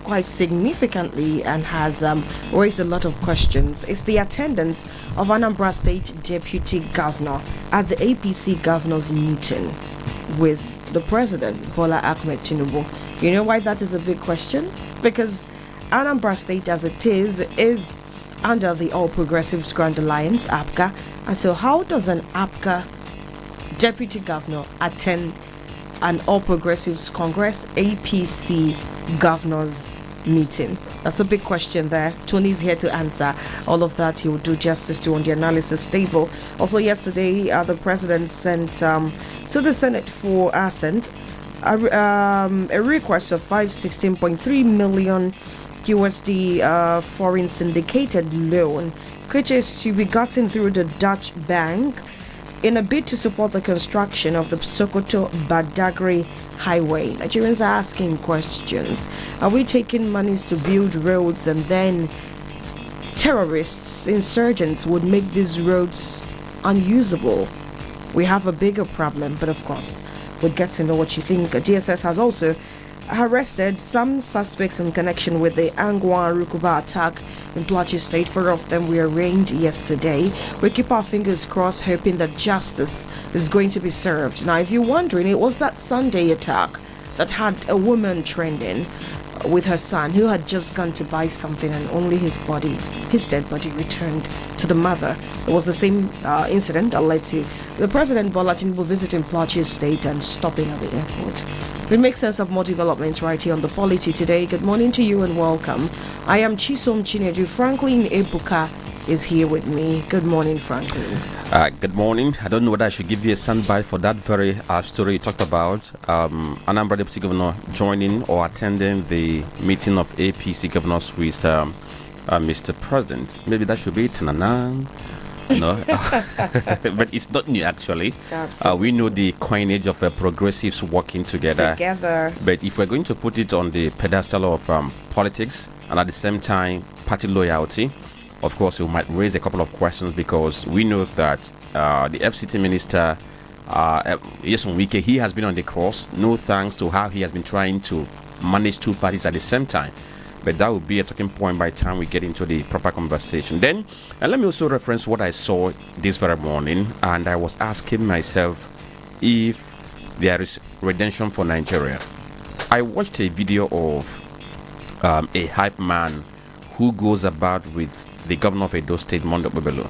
quite significantly and has raised a lot of questions. It's the attendance of Anambra State Deputy Governor at the APC Governors meeting with the President, Bola Ahmed Tinubu. You know why that is a big question? Because Anambra State, as it is under the All Progressives Grand Alliance, APGA. And so how does an APGA Deputy Governor attend an All Progressives Congress APC Governors meeting? That's a big question there. Tony's here to answer all of that. He will do justice to on the analysis table. Also yesterday, the president sent to the Senate for assent a request of 516.3 million USD foreign syndicated loan, which is to be gotten through the Dutch bank in a bid to support the construction of the Sokoto-Badagry highway. Nigerians are asking questions. Are we taking monies to build roads and then terrorists, insurgents would make these roads unusable? We have a bigger problem, but of course, we'll get to know what you think. DSS has also arrested some suspects in connection with the Angwa Rukuba attack in Bauchi State. 4 of them were arraigned yesterday. We keep our fingers crossed, hoping that justice is going to be served. Now, if you're wondering, it was that Sunday attack that had a woman trending with her son who had just gone to buy something and only his dead body returned to the mother. It was the same incident that led to the President Bala Tinubu visiting Bauchi State and stopping at the airport. We make sense of more developments right here on the Polity today. Good morning to you and welcome. I am Chisom Chinedu. Franklin Ebuka is here with me. Good morning, Franklin. Good morning. I don't know whether I should give you a soundbite for that very story you talked about. Anambra Deputy Governor joining or attending the meeting of APC governors with Mr. President. Maybe that should be Tananan. No, but it's not new actually. We know the coinage of progressives working together. But if we're going to put it on the pedestal of politics and at the same time party loyalty, of course, we might raise a couple of questions because we know that the FCT minister, weekday, he has been on the cross. No thanks to how he has been trying to manage two parties at the same time. But that will be a talking point by the time we get into the proper conversation. Then, let me also reference what I saw this very morning, and I was asking myself if there is redemption for Nigeria. I watched a video of a hype man who goes about with the governor of Edo State, Mondo Bebelo.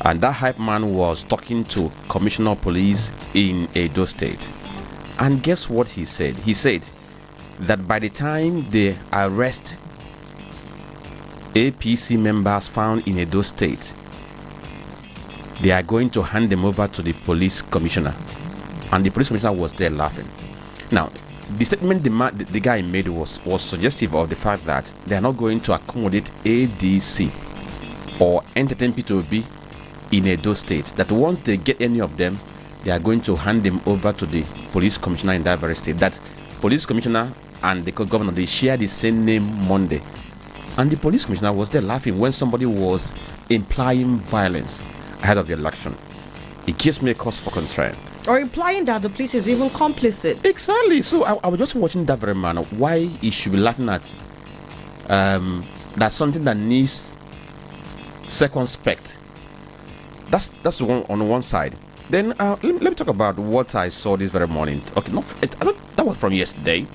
And that hype man was talking to Commissioner of Police in Edo State. And guess what he said? He said that by the time they arrest APC members found in Edo State, they are going to hand them over to the police commissioner. And the police commissioner was there laughing. Now, the statement the guy made was suggestive of the fact that they are not going to accommodate ADC or entertain P2B in Edo State. That once they get any of them, they are going to hand them over to the police commissioner in that very state. That police commissioner and the governor, they share the same name Monday. And the police commissioner was there laughing when somebody was implying violence ahead of the election. It gives me a cause for concern. Or implying that the police is even complicit. Exactly. So I was just watching that very man. Why he should be laughing at that's something that needs circumspect. That's one on one side. Then let me talk about what I saw this very morning. Okay, that was from yesterday.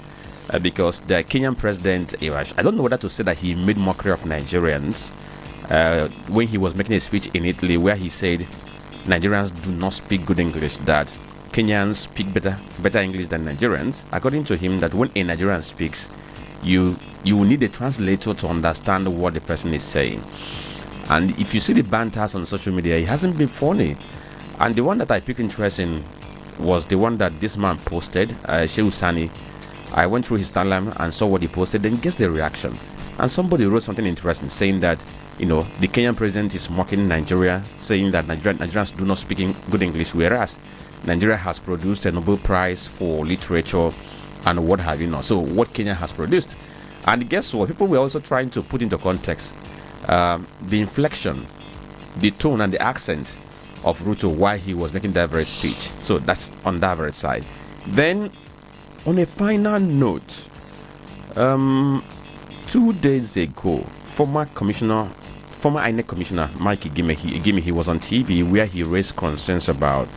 Because the Kenyan president, I don't know whether to say that he made mockery of Nigerians when he was making a speech in Italy where he said Nigerians do not speak good English, that Kenyans speak better English than Nigerians. According to him, that when a Nigerian speaks, you need a translator to understand what the person is saying. And if you see the banters on social media, it hasn't been funny. And the one that I picked interest in was the one that this man posted, Shehu Sani. I went through his timeline and saw what he posted, then guess the reaction. And somebody wrote something interesting saying that, the Kenyan president is mocking Nigeria, saying that Nigerians do not speak good English, whereas Nigeria has produced a Nobel Prize for literature and what have you not. So what Kenya has produced. And guess what? People were also trying to put into context the inflection, the tone and the accent of Ruto, why he was making that very speech. So that's on that very side. Then, on a final note, 2 days ago, former INEC Commissioner Mike Igime, he was on TV where he raised concerns about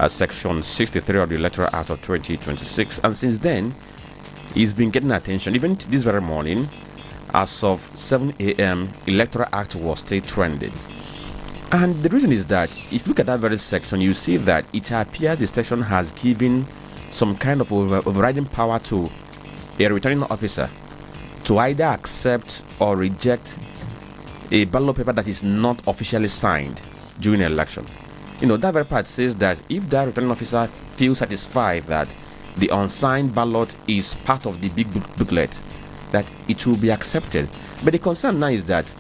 Section 63 of the Electoral Act of 2026, and since then, he's been getting attention. Even this very morning, as of 7 a.m., Electoral Act was still trending. And the reason is that if you look at that very section, you see that it appears the section has given some kind of overriding power to a returning officer to either accept or reject a ballot paper that is not officially signed during an election. That very part says that if that returning officer feels satisfied that the unsigned ballot is part of the big booklet, that it will be accepted. But the concern now is that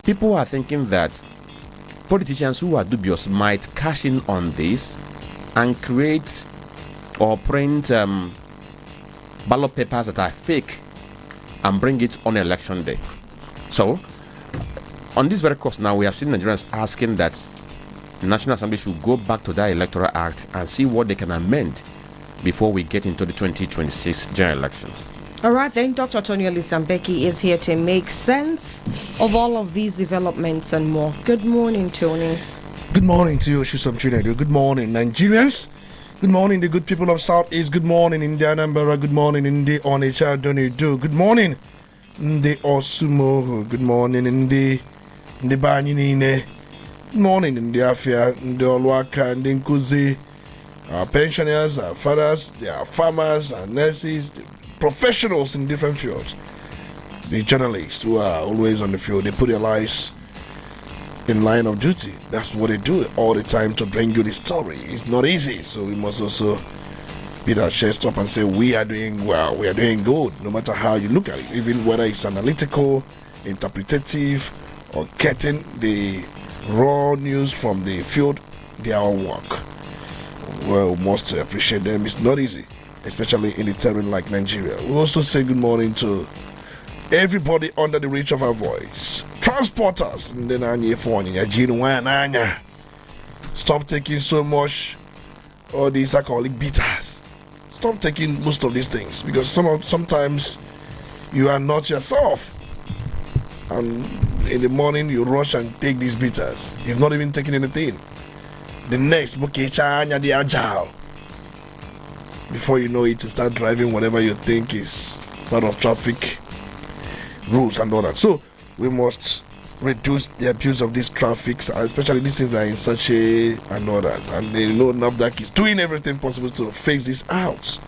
people are thinking that politicians who are dubious might cash in on this and create or print ballot papers that are fake and bring it on election day. So, on this very course now, we have seen Nigerians asking that the National Assembly should go back to that Electoral Act and see what they can amend before we get into the 2026 general elections. All right, then, Dr. Tony Mbeki is here to make sense of all of these developments and more. Good morning, Tony. Good morning to you, Shisam Chinedu. Good morning, Nigerians. Good morning, the good people of Southeast. Good morning, Indiana Mbara. Good morning, Indi Onitsha Donidu. Good morning, Indi Osumo. Good morning, Indi Banyanine. Good morning, Indi Afia, Indi Olwaka, Indi Nkuzi. Our pensioners, our fathers, our farmers, our nurses, the professionals in different fields. The journalists who are always on the field, they put their lives in line of duty. That's what they do all the time to bring you the story. It's not easy, so we must also beat our chest up and say we are doing well, we are doing good, no matter how you look at it, even whether it's analytical, interpretative, or getting the raw news from the field. They are all work. Well, we must appreciate them. It's not easy, especially in a terrain like Nigeria. We also say good morning to everybody under the reach of our voice. Transporters. Stop taking so much all these alcoholic bitters. Stop taking most of these things, because sometimes you are not yourself. And in the morning you rush and take these bitters. You've not even taken anything. The next the agile. Before you know it, you start driving whatever you think is part of traffic rules and all that. So we must reduce the abuse of these traffics, especially these things are in such a and all that. And they know NAFDAC is doing everything possible to phase this out.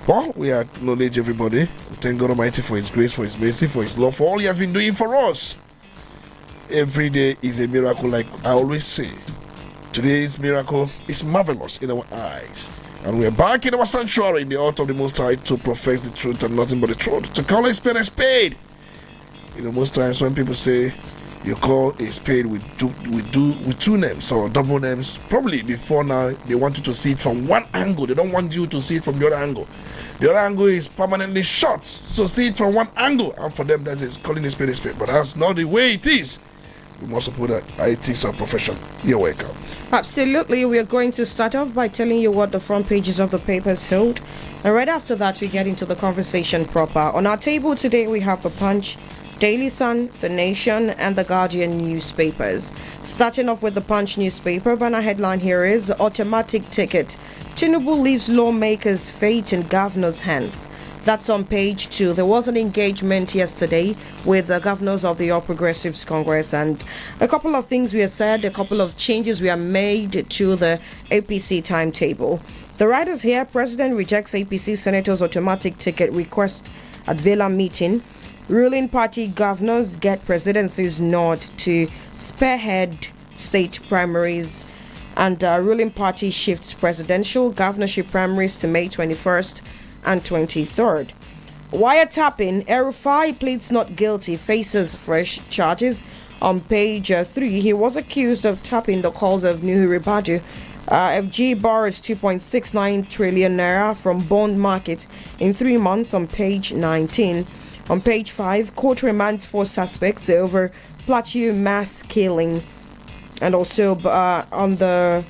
Well, we acknowledge everybody. We thank God Almighty for His grace, for His mercy, for His love, for all He has been doing for us. Every day is a miracle, like I always say. Today's miracle is marvelous in our eyes. And we are back in our sanctuary in the altar of the Most High to profess the truth and nothing but the truth. To call a spade a spade. Most times when people say you call a spade with two names or double names, probably before now they want you to see it from one angle. They don't want you to see it from the other angle. The other angle is permanently short. So see it from one angle. And for them, that is calling a spade a spade. But that's not the way it is. We must put that it is our profession. You're welcome. Absolutely. We are going to start off by telling you what the front pages of the papers hold. And right after that, we get into the conversation proper. On our table today, we have the Punch, Daily Sun, The Nation, and The Guardian newspapers. Starting off with the Punch newspaper, banner headline here is Automatic Ticket. Tinubu leaves lawmakers' fate in governor's hands. That's on page 2. There was an engagement yesterday with the governors of the All Progressives Congress, and a couple of things were said, a couple of changes were made to the APC timetable. The writers here, President rejects APC Senator's automatic ticket request at Vela meeting. Ruling party governors get presidency's nod to spearhead state primaries, and ruling party shifts presidential governorship primaries to May 21st and 23rd. Wiretapping, El-Rufai pleads not guilty, faces fresh charges. On page 3, he was accused of tapping the calls of Nuhu Ribadu. FG borrows 2.69 trillion naira from bond market in 3 months. On page 19. On page 5, court remands 4 suspects over Plateau mass killing. And also on the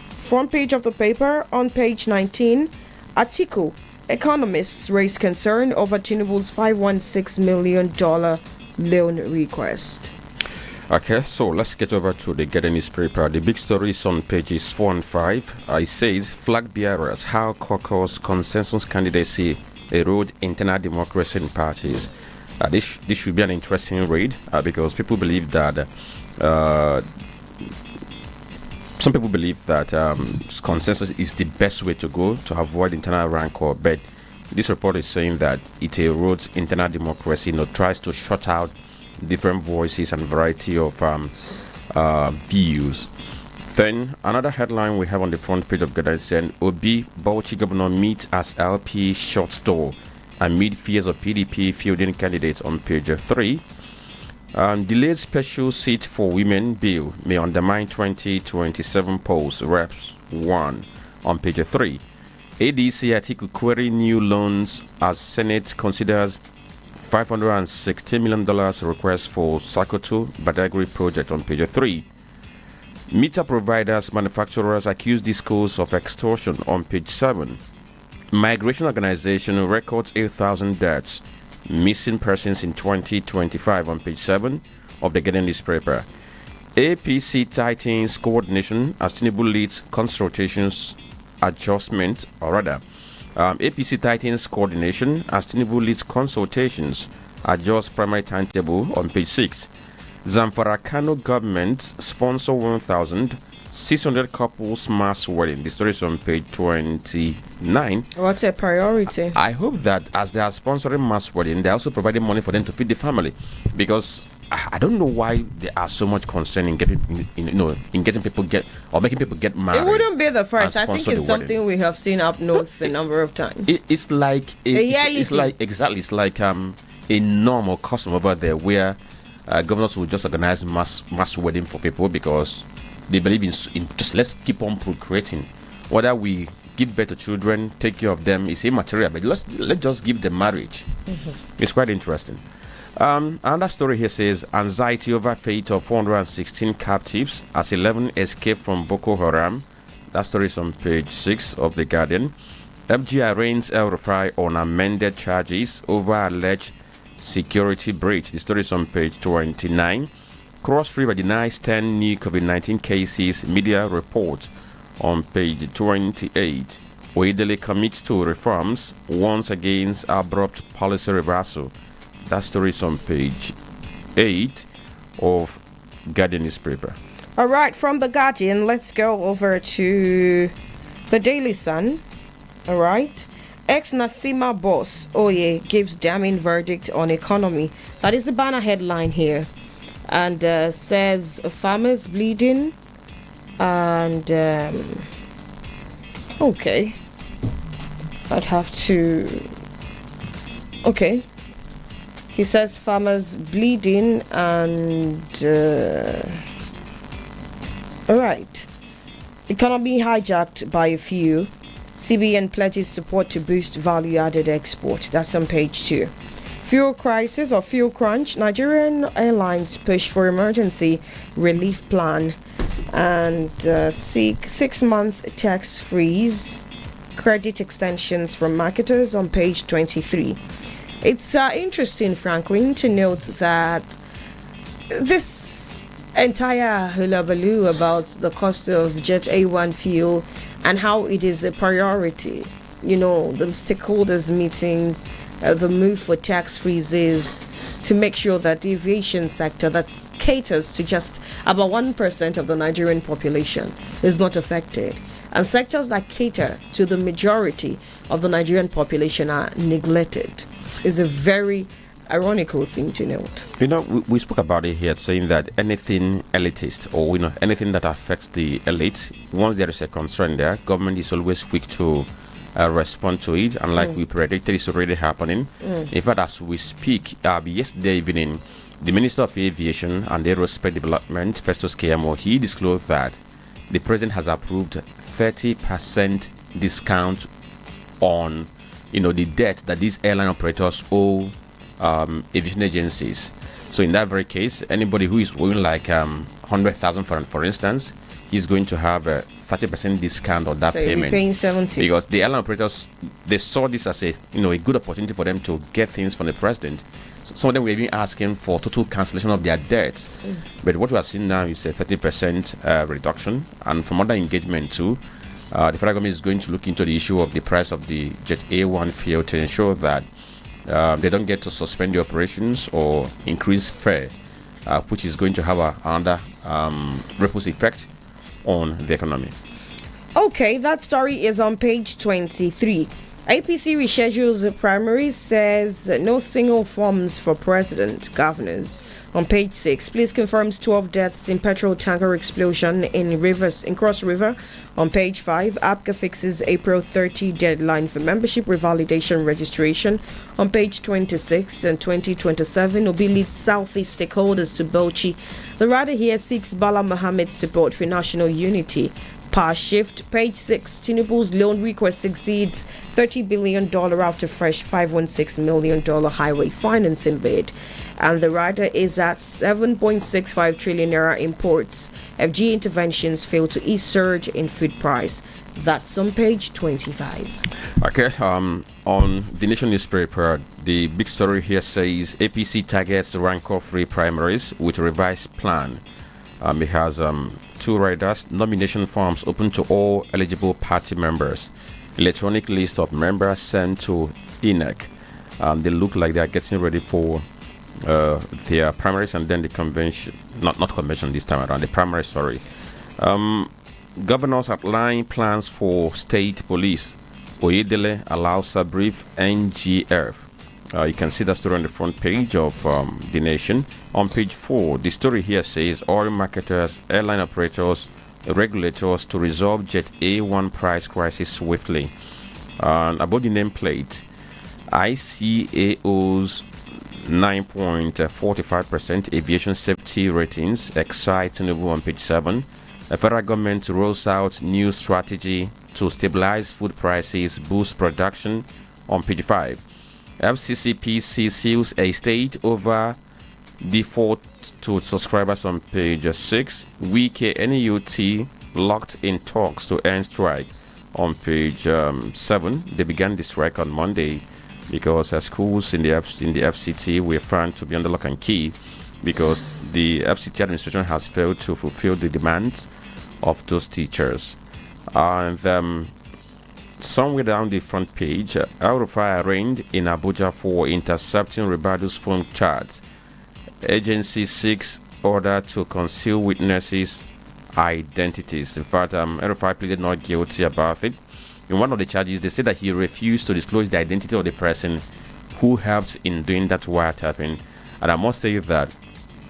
front page of the paper, on page 19, Atiku Economists raise concern over Tinubu's $516 million loan request. Okay, so let's get over to the Guardian newspaper. The big story is on pages 4 and 5. It says, flag bearers, how caucus consensus candidacy erode internal democracy in parties. This should be an interesting read because people believe that some people believe that consensus is the best way to go to avoid internal rancor, but this report is saying that it erodes internal democracy, tries to shut out different voices and variety of views. Then another headline we have on the front page of Guardian saying, Obi Bauchi governor meets as LP short door amid fears of PDP fielding candidates on page 3. Delayed special seat for women bill may undermine 2027 polls, reps 1 on page 3. ADC Atiku query new loans as Senate considers $560 million request for Sokoto-Badagry project on page 3. Meter providers, manufacturers accuse these schools of extortion on page 7. Migration organization records 8,000 deaths, missing persons in 2025 on page 7 of the Guardian newspaper. APC tightens coordination as Tinubu leads consultations adjustment, or rather, APC tightens coordination as Tinubu leads consultations adjusts primary timetable on page 6. Zamfara Kano government sponsor 1,600 couples mass wedding. The story is on page 29. What's a priority? I hope that as they are sponsoring mass wedding, they're also providing money for them to feed the family, because I don't know why there are so much concern in getting, in getting people making people get married. It wouldn't be the first. I think it's something we have seen up north a number of times. It's like it's like a normal custom over there where governors will just organize mass wedding for people because they believe in just let's keep on procreating. Whether we give birth to children, take care of them is immaterial, but let's just give them marriage. It's quite interesting. Another story here says anxiety over fate of 416 captives as 11 escape from Boko Haram. That story is on page 6 of the Guardian. FG arraigns El Rufai on amended charges over alleged security breach. The story is on page 29. Cross River denies 10 new COVID-19 cases. Media report on page 28. Aide commits to reforms, warns against abrupt policy reversal. That story is on page 8 of Guardian newspaper. All right, from the Guardian, let's go over to the Daily Sun. All right. Ex-Nasima boss Oye gives damning verdict on economy. That is the banner headline here. And says farmers bleeding. And okay. I'd have to. Okay. He says farmers bleeding and all right. Economy hijacked by a few. CBN pledges support to boost value-added export. That's on page 2. Fuel crisis or fuel crunch. Nigerian airlines push for emergency relief plan and seek 6-month tax freeze. Credit extensions from marketers on page 23. It's interesting, Franklin, to note that this entire hullabaloo about the cost of Jet A1 fuel and how it is a priority, the stakeholders meetings, the move for tax freezes to make sure that the aviation sector that caters to just about 1% of the Nigerian population is not affected. And sectors that cater to the majority of the Nigerian population are neglected. Is a very ironical thing to note. We spoke about it here, saying that anything elitist or anything that affects the elite, once there is a concern there, government is always quick to respond to it. And like we predicted, it's already happening. In fact, as we speak, yesterday evening, the Minister of Aviation and Aerospace Development, Festus KMO, he disclosed that the President has approved 30% discount on the debt that these airline operators owe aviation agencies. So in that very case, anybody who is owing like 100,000 for instance, he's going to have a 30% discount on that So you'll be payment. paying 70. Because the airline operators, they saw this as a good opportunity for them to get things from the president. So some of them were even asking for total cancellation of their debts. But what we are seeing now is a 30% reduction, and from other engagement too. The federal government is going to look into the issue of the price of the Jet A1 fuel to ensure that they don't get to suspend the operations or increase fare, which is going to have another ripple effect on the economy. Okay, that story is on page 23. APC reschedules the primaries, says no single forms for president, governors. On page 6, police confirms 12 deaths in petrol tanker explosion in Cross River. On page 5, APGA fixes April 30 deadline for membership revalidation registration. On page 26 and 2027, Obi leads Southeast stakeholders to Bauchi. The rider here seeks Bala Mohammed's support for national unity. Power shift, page 6, Tinubu's loan request exceeds $30 billion after fresh $516 million highway financing bid. And the rider is at 7.65 trillion naira imports. FG interventions fail to ease surge in food price. That's on page 25. Okay, on the Nation newspaper, the big story here says APC targets rancor-free primaries with revised plan. It has two riders, nomination forms open to all eligible party members, electronic list of members sent to INEC. They look like they are getting ready for their primaries and then the convention, not convention this time around, the primary, sorry. Governors outline plans for state police. Aide allows a brief NGF. You can see that story on the front page of The Nation. On page 4, the story here says oil marketers, airline operators, regulators to resolve Jet A1 price crisis swiftly. About the nameplate, ICAO's 9.45% aviation safety ratings excite Tinubu on page 7. The federal government rolls out new strategy to stabilize food prices, boost production on page 5. FCCPC seals a state over default to subscribers on page 6. Weekday NUT locked in talks to end strike on page 7. They began the strike on Monday because schools in the FCT were found to be under lock and key because the FCT administration has failed to fulfill the demands of those teachers. And somewhere down the front page, El-Rufai arraigned in Abuja for intercepting Ribadu's phone charts. Agency seeks order to conceal witnesses' identities. In fact, El-Rufai pleaded not guilty about it. In one of the charges, they said that he refused to disclose the identity of the person who helped in doing that wiretapping. And I must say that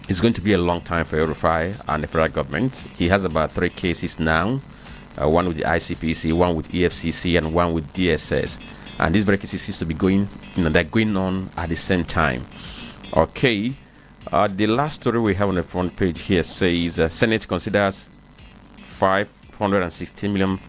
it's going to be a long time for El-Rufai and the federal government. He has about 3 cases now. One with the ICPC, one with EFCC, and one with DSS. And these very cases seems to be going on at the same time. Okay, the last story we have on the front page here says Senate considers $560 million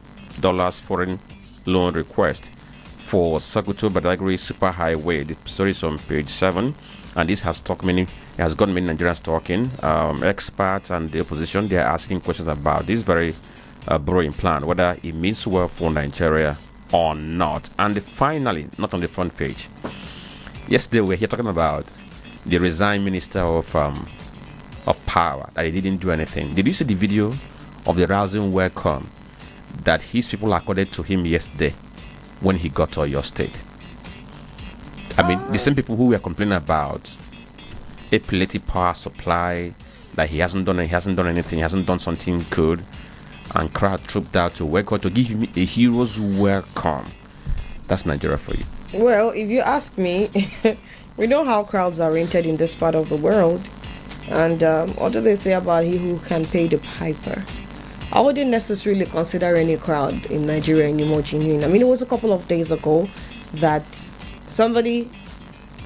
foreign loan request for Sokoto-Badagry superhighway. The story is on page 7, and this has got many Nigerians talking. Experts and the opposition, they are asking questions about this very borrowing plan, whether it means well for Nigeria or not. And finally, not on the front page, yesterday we were here talking about the resigned minister of power, that he didn't do anything. Did you see the video of the rousing welcome that his people accorded to him yesterday when he got to your state? I mean, the same people who were complaining about a Polity power supply, that he hasn't done anything, he hasn't done something good, and crowd trooped out to welcome, to give him a hero's welcome. That's Nigeria for you. Well, if you ask me, we know how crowds are rented in this part of the world. And what do they say about he who can pay the piper? I wouldn't necessarily consider any crowd in Nigeria any more genuine. I mean, it was a couple of days ago that somebody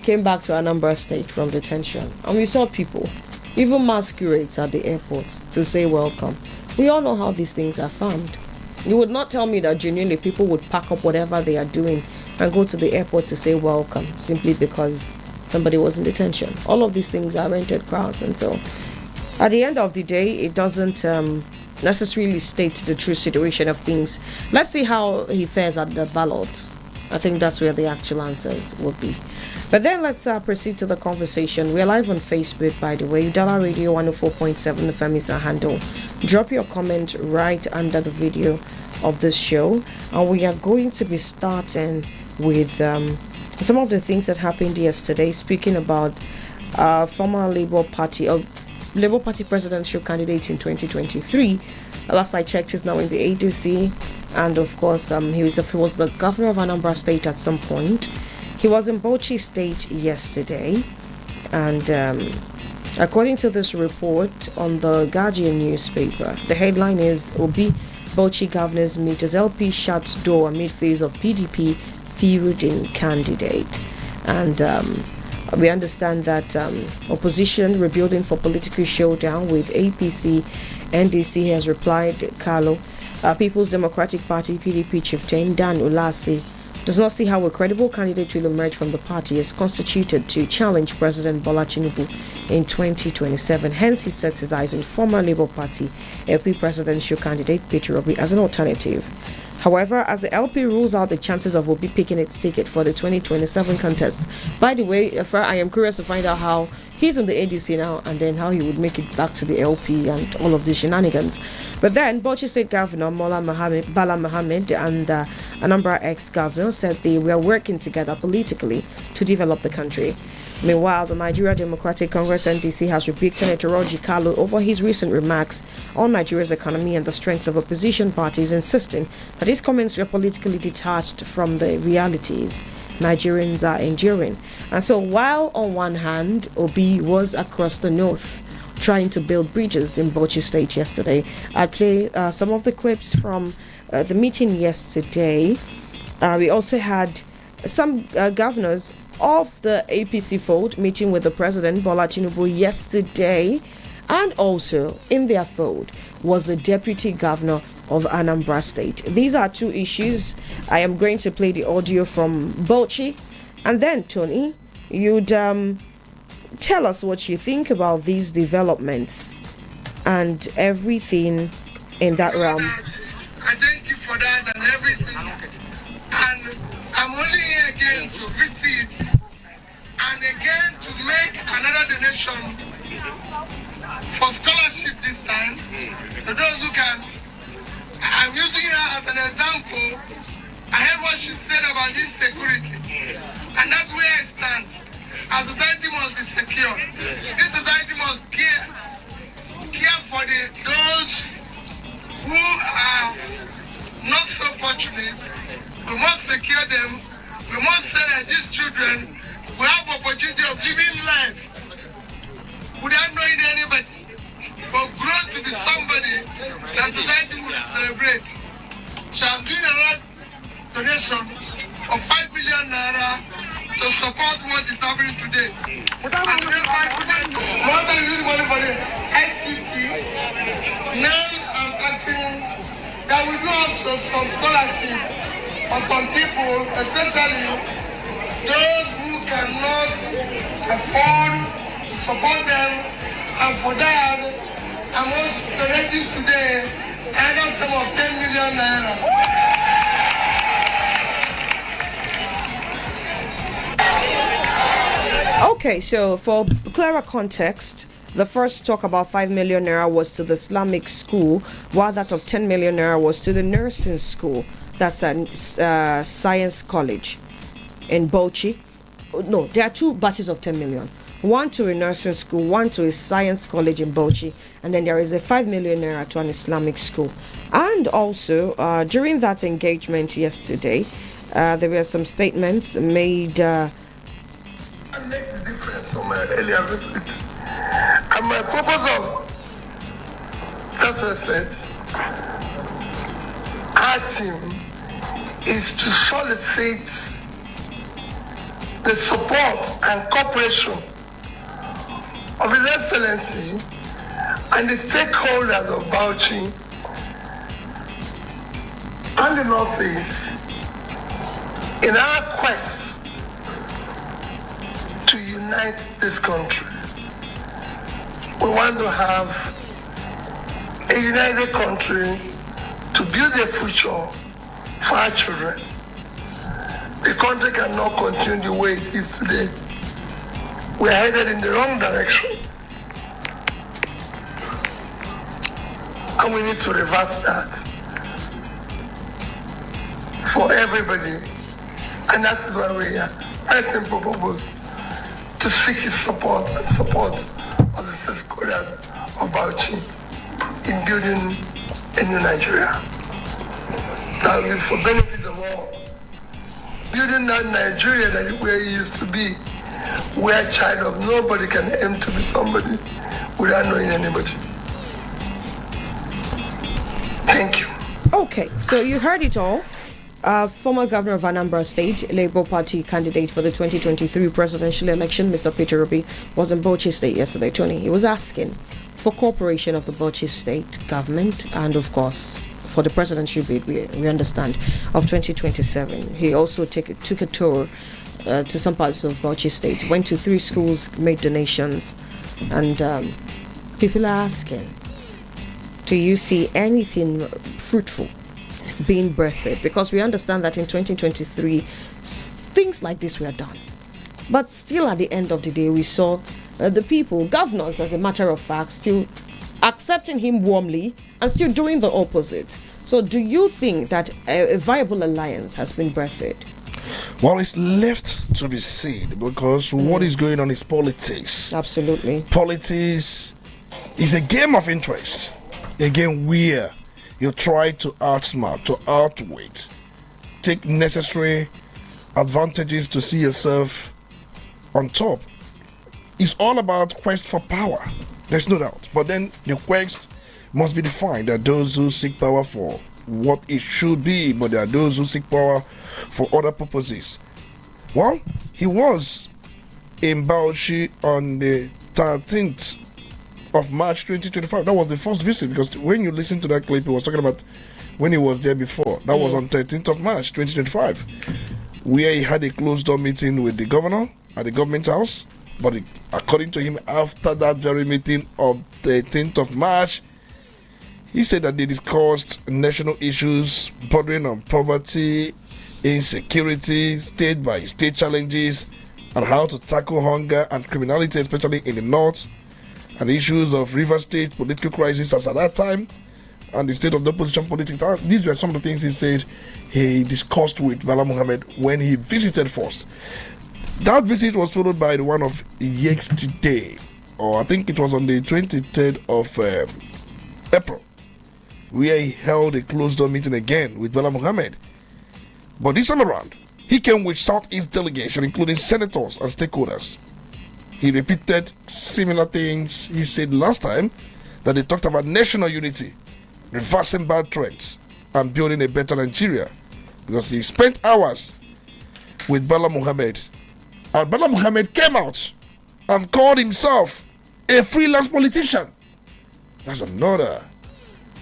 came back to Anambra State from detention. And we saw people, even masquerades at the airport, to say welcome. We all know how these things are found. You would not tell me that genuinely people would pack up whatever they are doing and go to the airport to say welcome simply because somebody was in detention. All of these things are rented crowds, and so at the end of the day, it doesn't necessarily state the true situation of things. Let's see how he fares at the ballot. I think that's where the actual answers would be. But then let's proceed to the conversation. We're live on Facebook, by the way. Udala Radio 104.7 FM is our handle. Drop your comment right under the video of this show. And we are going to be starting with some of the things that happened yesterday. Speaking about former Labour Party presidential candidate in 2023. Last I checked, he's now in the ADC. And of course, he was the governor of Anambra State at some point. He was in Bauchi State yesterday, and according to this report on the Guardian newspaper, the headline is Obi Bauchi governors meet as LP shuts door amid phase of PDP fielding candidate. And we understand that opposition rebuilding for political showdown with APC NDC has replied. Carlo, People's Democratic Party PDP chieftain Dan Ulasi does not see how a credible candidate will emerge from the party as constituted to challenge President Bala Tinubu in 2027. Hence, he sets his eyes on former Labour Party LP presidential candidate Peter Obi as an alternative. However, as the LP rules out the chances of Obi picking its ticket for the 2027 contest. By the way, I am curious to find out how he's in the ADC now and then how he would make it back to the LP and all of these shenanigans. But then, Bauchi State Governor Bala Mohammed and Anambra ex-governor said they were working together politically to develop the country. Meanwhile, the Nigeria Democratic Congress NDC has rebuked Senator Roger Kalu over his recent remarks on Nigeria's economy and the strength of opposition parties, insisting that his comments were politically detached from the realities Nigerians are enduring. And so while on one hand, Obi was across the north trying to build bridges in Bauchi State yesterday, I'll play some of the clips from the meeting yesterday. We also had some governors of the APC fold meeting with the president Bala Tinubu yesterday, and also in their fold was the deputy governor of Anambra State. These are two issues. I am going to play the audio from Bauchi, and then Tony, you'd tell us what you think about these developments and everything in that realm. I thank you for that and everything. And I'm only here again to visit and again to make another donation for scholarship this time to those who can. I'm using her as an example. I heard what she said about insecurity, and that's where I stand. Our society must be secure. This society must care for those who are not so fortunate. We must secure them. We must say that these children will have opportunity of living life without knowing anybody, but grow to be somebody that society would celebrate. So I'm doing a donation of 5 million naira to support what is happening today. And then 5 million, more than using money for the ICT. Now I'm asking that we do also some scholarship for some people, especially those who cannot afford to support them, and for that, I'm also donating today another sum of 10 million naira. Okay, so for clearer context, the first talk about 5 million naira was to the Islamic school, while that of 10 million naira was to the nursing school. That's a science college in Bauchi. No, there are two batches of 10 million. One to a nursing school, one to a science college in Bauchi, and then there is a 5 million naira to an Islamic school. And also, during that engagement yesterday, there were some statements made. That makes a difference from my earlier visit. And my purpose of that visit, our team, is to solicit the support and cooperation of His Excellency and the stakeholders of Bauchi and the Northeast in our quest to unite this country. We want to have a united country to build a future for our children. The country cannot continue the way it is today. We are headed in the wrong direction. And we need to reverse that for everybody. And that is why we are very simple purpose to seek his support and support of the state Korean of Bauchi in building a new Nigeria. That will be for benefit of all. Building that Nigeria that where it used to be, where a child of nobody can aim to be somebody without knowing anybody. Thank you. Okay, so you heard it all. Former governor of Anambra State, Labour Party candidate for the 2023 presidential election, Mr. Peter Obi, was in Bauchi State yesterday, Tony. He was asking for cooperation of the Bauchi State government and, of course, for the presidential bid, we understand, of 2027. He also took a tour to some parts of Bauchi State, went to 3 schools, made donations, and people are asking, do you see anything fruitful being birthed? Because we understand that in 2023 things like this were done, but still at the end of the day we saw the people, governors as a matter of fact, still accepting him warmly and still doing the opposite. So do you think that a viable alliance has been birthed? Well, it's left to be seen, because what is going on is politics. Absolutely. Politics is a game of interest, a game where you try to outsmart, to outwit, take necessary advantages to see yourself on top. It's all about quest for power. There's no doubt. But then the quest must be defined. There are those who seek power for what it should be, but there are those who seek power for other purposes. Well, he was in Bauchi on the 13th of March 2025. That was the first visit, because when you listen to that clip, he was talking about when he was there before. That was on 13th of March 2025, where he had a closed door meeting with the governor at the government house. But according to him, after that very meeting of the 13th of March, he said that they discussed national issues bordering on poverty, insecurity, state by state challenges, and how to tackle hunger and criminality, especially in the north, and issues of River State political crisis as at that time, and the state of the opposition politics. These were some of the things he said he discussed with Bala Mohammed when he visited first. That visit was followed by the one of yesterday, or I think it was on the 23rd of April, where he held a closed-door meeting again with Bala Mohammed. But this time around, he came with Southeast delegation, including senators and stakeholders. He repeated similar things he said last time, that they talked about national unity, reversing bad trends, and building a better Nigeria. Because he spent hours with Bala Mohammed, and Bala Mohammed came out and called himself a freelance politician. That's another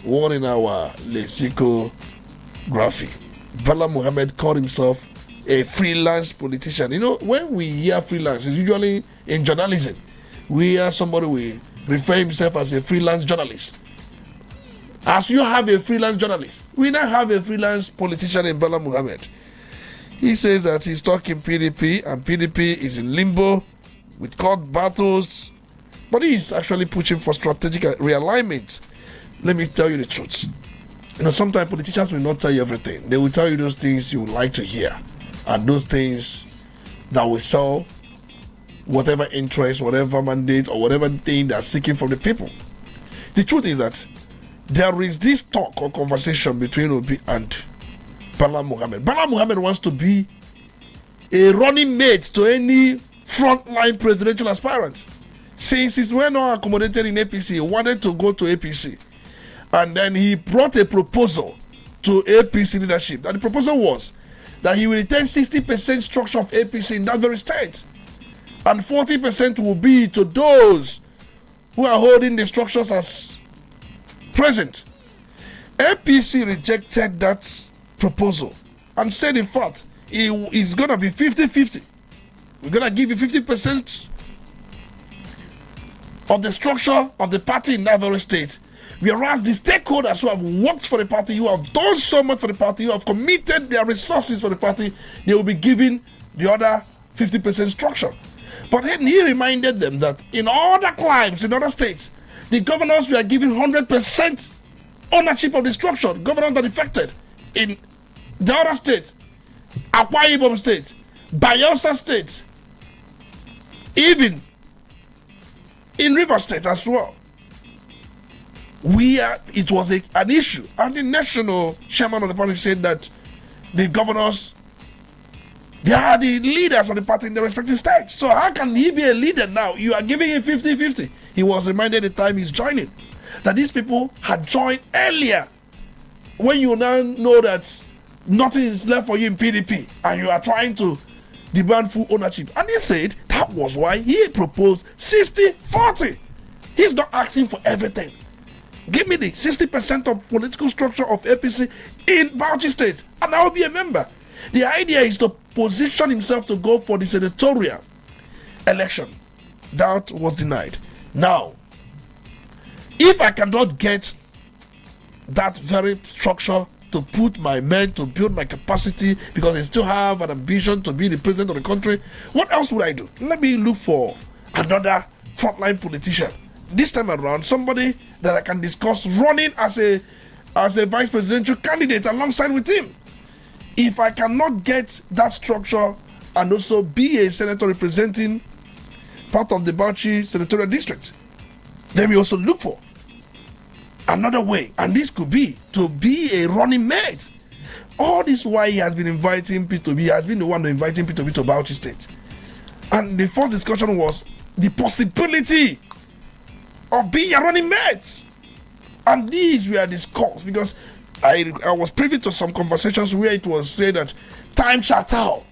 one in our lexicography. Bala Mohammed called himself a freelance politician. You know, when we hear freelance, it's usually in journalism. We hear somebody will refer himself as a freelance journalist. As you have a freelance journalist, we now have a freelance politician in Bala Mohammed. He says that he's talking PDP, and PDP is in limbo with court battles, but he's actually pushing for strategic realignment. Let me tell you the truth. You know, sometimes politicians will not tell you everything. They will tell you those things you would like to hear, and those things that will sell whatever interest, whatever mandate, or whatever thing they're seeking from the people. The truth is that there is this talk or conversation between Obi and Bala Mohammed. Bala Mohammed wants to be a running mate to any frontline presidential aspirant. Since he's well not accommodated in APC, he wanted to go to APC. And then he brought a proposal to APC leadership. And the proposal was that he will retain 60% structure of APC in that very state. And 40% will be to those who are holding the structures as present. APC rejected that proposal and said, in fact, it's going to be 50-50. We're going to give you 50% of the structure of the party in that very state. Whereas the stakeholders who have worked for the party, who have done so much for the party, who have committed their resources for the party, they will be given the other 50% structure. But then he reminded them that in other climes, in other states, the governors were given 100% ownership of the structure. Governors that affected in the other states, Akwa Ibom State, Bayelsa State, even in River State as well. It was an issue, and the national chairman of the party said that the governors, they are the leaders of the party in their respective states. So how can he be a leader now? You are giving him 50-50. He was reminded the time he's joining that these people had joined earlier. When you now know that nothing is left for you in PDP and you are trying to demand full ownership, and he said that was why he proposed 60-40. He's not asking for everything. Give me the 60% of political structure of APC in Bauchi State, and I will be a member. The idea is to position himself to go for the senatorial election. That was denied. Now, if I cannot get that very structure to put my men, to build my capacity, because I still have an ambition to be the president of the country, what else would I do? Let me look for another frontline politician. This time around, somebody that I can discuss running as a vice presidential candidate alongside with him. If I cannot get that structure and also be a senator representing part of the Bauchi senatorial district, then we also look for another way, and this could be to be a running mate. All this why he has been inviting P2B, he has been the one inviting P2B to Bauchi State. And the first discussion was the possibility of being a running mate. And these were discussed because I was privy to some conversations where it was said that time shall tell.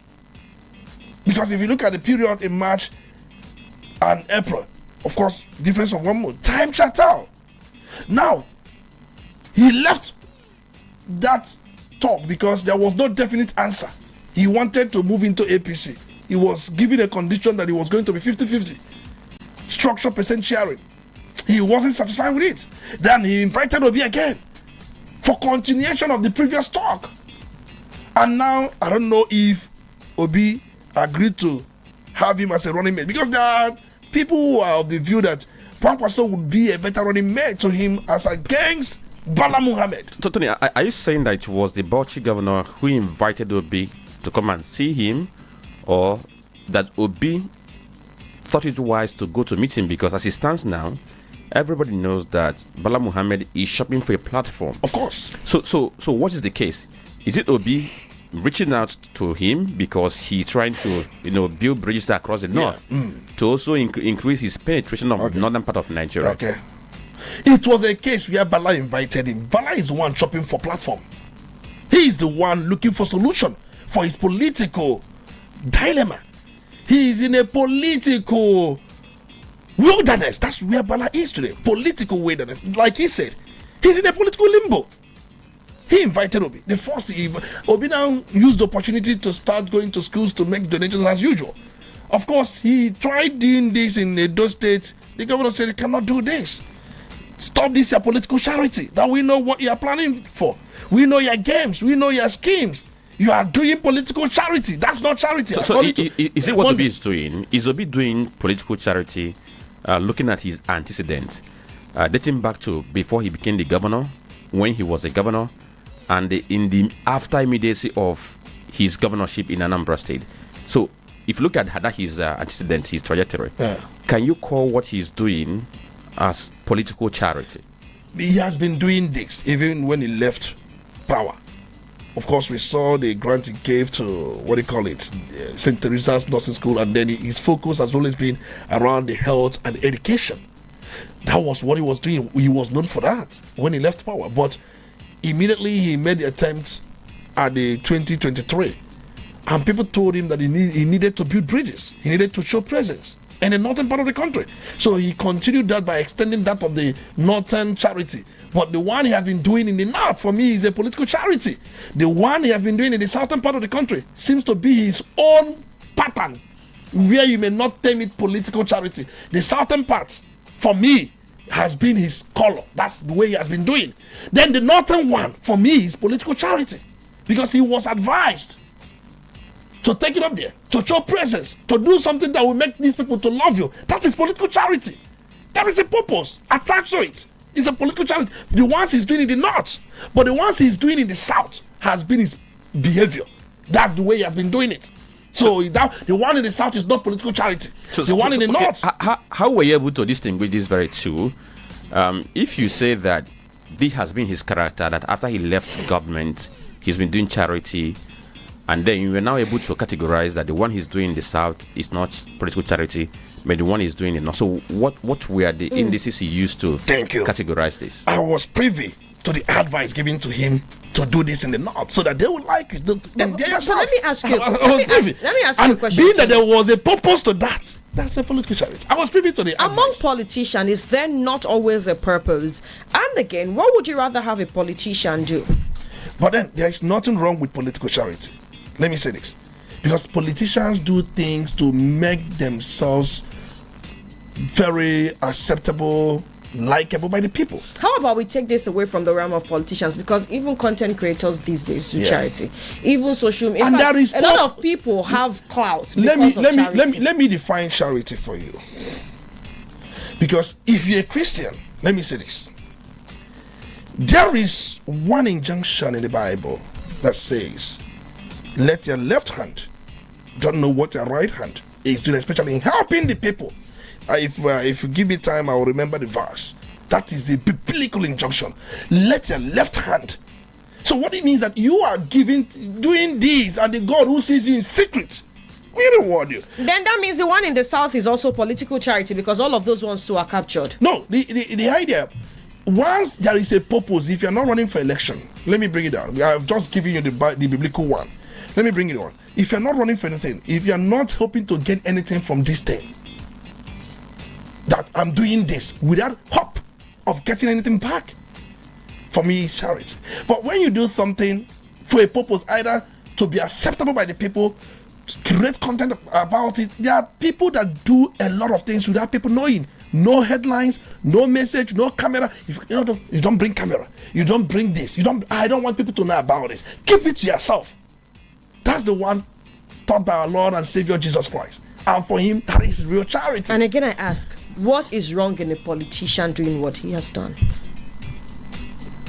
Because if you look at the period in March and April, of course, difference of 1 month, time shall tell. Now, he left that talk because there was no definite answer. He wanted to move into APC. He was given a condition that he was going to be 50-50. Structure percent sharing. He wasn't satisfied with it. Then he invited Obi again for continuation of the previous talk. And now, I don't know if Obi agreed to have him as a running mate, because there are people who are of the view that Kwankwaso would be a better running mate to him as against Bala Muhammad. So, Tony, are you saying that it was the Bauchi governor who invited Obi to come and see him, or that Obi thought it wise to go to meet him? Because as it stands now, everybody knows that Bala Muhammad is shopping for a platform. Of course. So what is the case? Is it Obi reaching out to him because he's trying to, build bridges across the north to also increase his penetration of the northern part of Nigeria? Okay. It was a case where Bala invited him. Bala is the one shopping for platform. He is the one looking for solution for his political dilemma. He is in a political wilderness. That's where Bala is today. Political wilderness. Like he said, he's in a political limbo. He invited Obi. The first, Obi now used the opportunity to start going to schools to make donations as usual. Of course, he tried doing this in Edo State. The governor said, you cannot do this. Stop this, your political charity. That we know what you are planning for. We know your games. We know your schemes. You are doing political charity. That's not charity. So is it what Obi is doing? Is Obi doing political charity, looking at his antecedents, dating back to before he became the governor, when he was a governor, and in the after immediacy of his governorship in Anambra State? So if you look at his antecedents, his trajectory, can you call what he's doing as political charity? He has been doing this even when he left power. Of course, we saw the grant he gave to, St. Teresa's Nursing School, and then his focus has always been around the health and education. That was what he was doing. He was known for that when he left power. But immediately he made the attempt at the 2023, and people told him that he needed to build bridges. He needed to show presence in the northern part of the country. So he continued that by extending that of the northern charity. But the one he has been doing in the north, for me, is a political charity. The one he has been doing in the southern part of the country seems to be his own pattern, where you may not term it political charity. The southern part, for me, has been his color. That's the way he has been doing. Then the northern one, for me, is political charity. Because he was advised to take it up there, to show presence, to do something that will make these people to love you. That is political charity. There is a purpose attached to it. It's a political charity. The ones he's doing in the north, but the ones he's doing in the south has been his behavior. That's the way he has been doing it. So the one in the south is not political charity. The one in the north. How were you able to distinguish these very two? If you say that this has been his character, that after he left government, he's been doing charity, and then you were now able to categorize that the one he's doing in the south is not political charity, but the one he's doing in the north. So what were the indices he used to categorize this? I was privy to the advice given to him to do this in the north, so that they would like it. So let me ask you. Let me ask you a question. Being that there was a purpose to that, that's a political charity. I was privy to the advice. Among politicians, is there not always a purpose? And again, what would you rather have a politician do? But then there is nothing wrong with political charity. Let me say this, because politicians do things to make themselves very acceptable, likable by the people. How about we take this away from the realm of politicians, because even content creators these days do charity, even social media. And there is a lot of people have clout. Let me define charity for you. Because if you're a Christian, let me say this. There is one injunction in the Bible that says, let your left hand don't know what your right hand is doing, especially in helping the people. If you give me time, I will remember the verse. That is a biblical injunction. Let your left hand. So what it means that you are doing this, and the God who sees you in secret will reward you. Then that means the one in the south is also political charity, because all of those ones too are captured. No, the idea, once there is a purpose, if you're not running for election, let me bring it down. I've just given you the biblical one. Let me bring it on. If you're not running for anything, if you're not hoping to get anything from this thing, that I'm doing this without hope of getting anything back, for me it's charity. But when you do something for a purpose, either to be acceptable by the people, to create content about it, there are people that do a lot of things without people knowing. No headlines, no message, no camera. If you don't bring camera, you don't bring this, I don't want people to know about this. Keep it to yourself. That's the one taught by our Lord and Savior Jesus Christ. And for him, that is real charity. And again, I ask, what is wrong in a politician doing what he has done?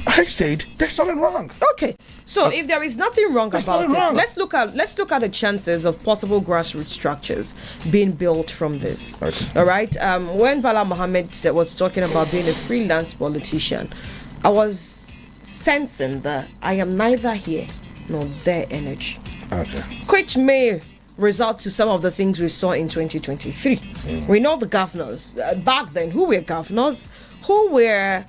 I said there's nothing wrong. Okay, so if there is nothing wrong about it, let's look at the chances of possible grassroots structures being built from this. Okay. All right. When Bala Mohammed was talking about being a freelance politician, I was sensing that I am neither here nor there energy. Okay. Which may result to some of the things we saw in 2023. We know the governors back then who were governors who were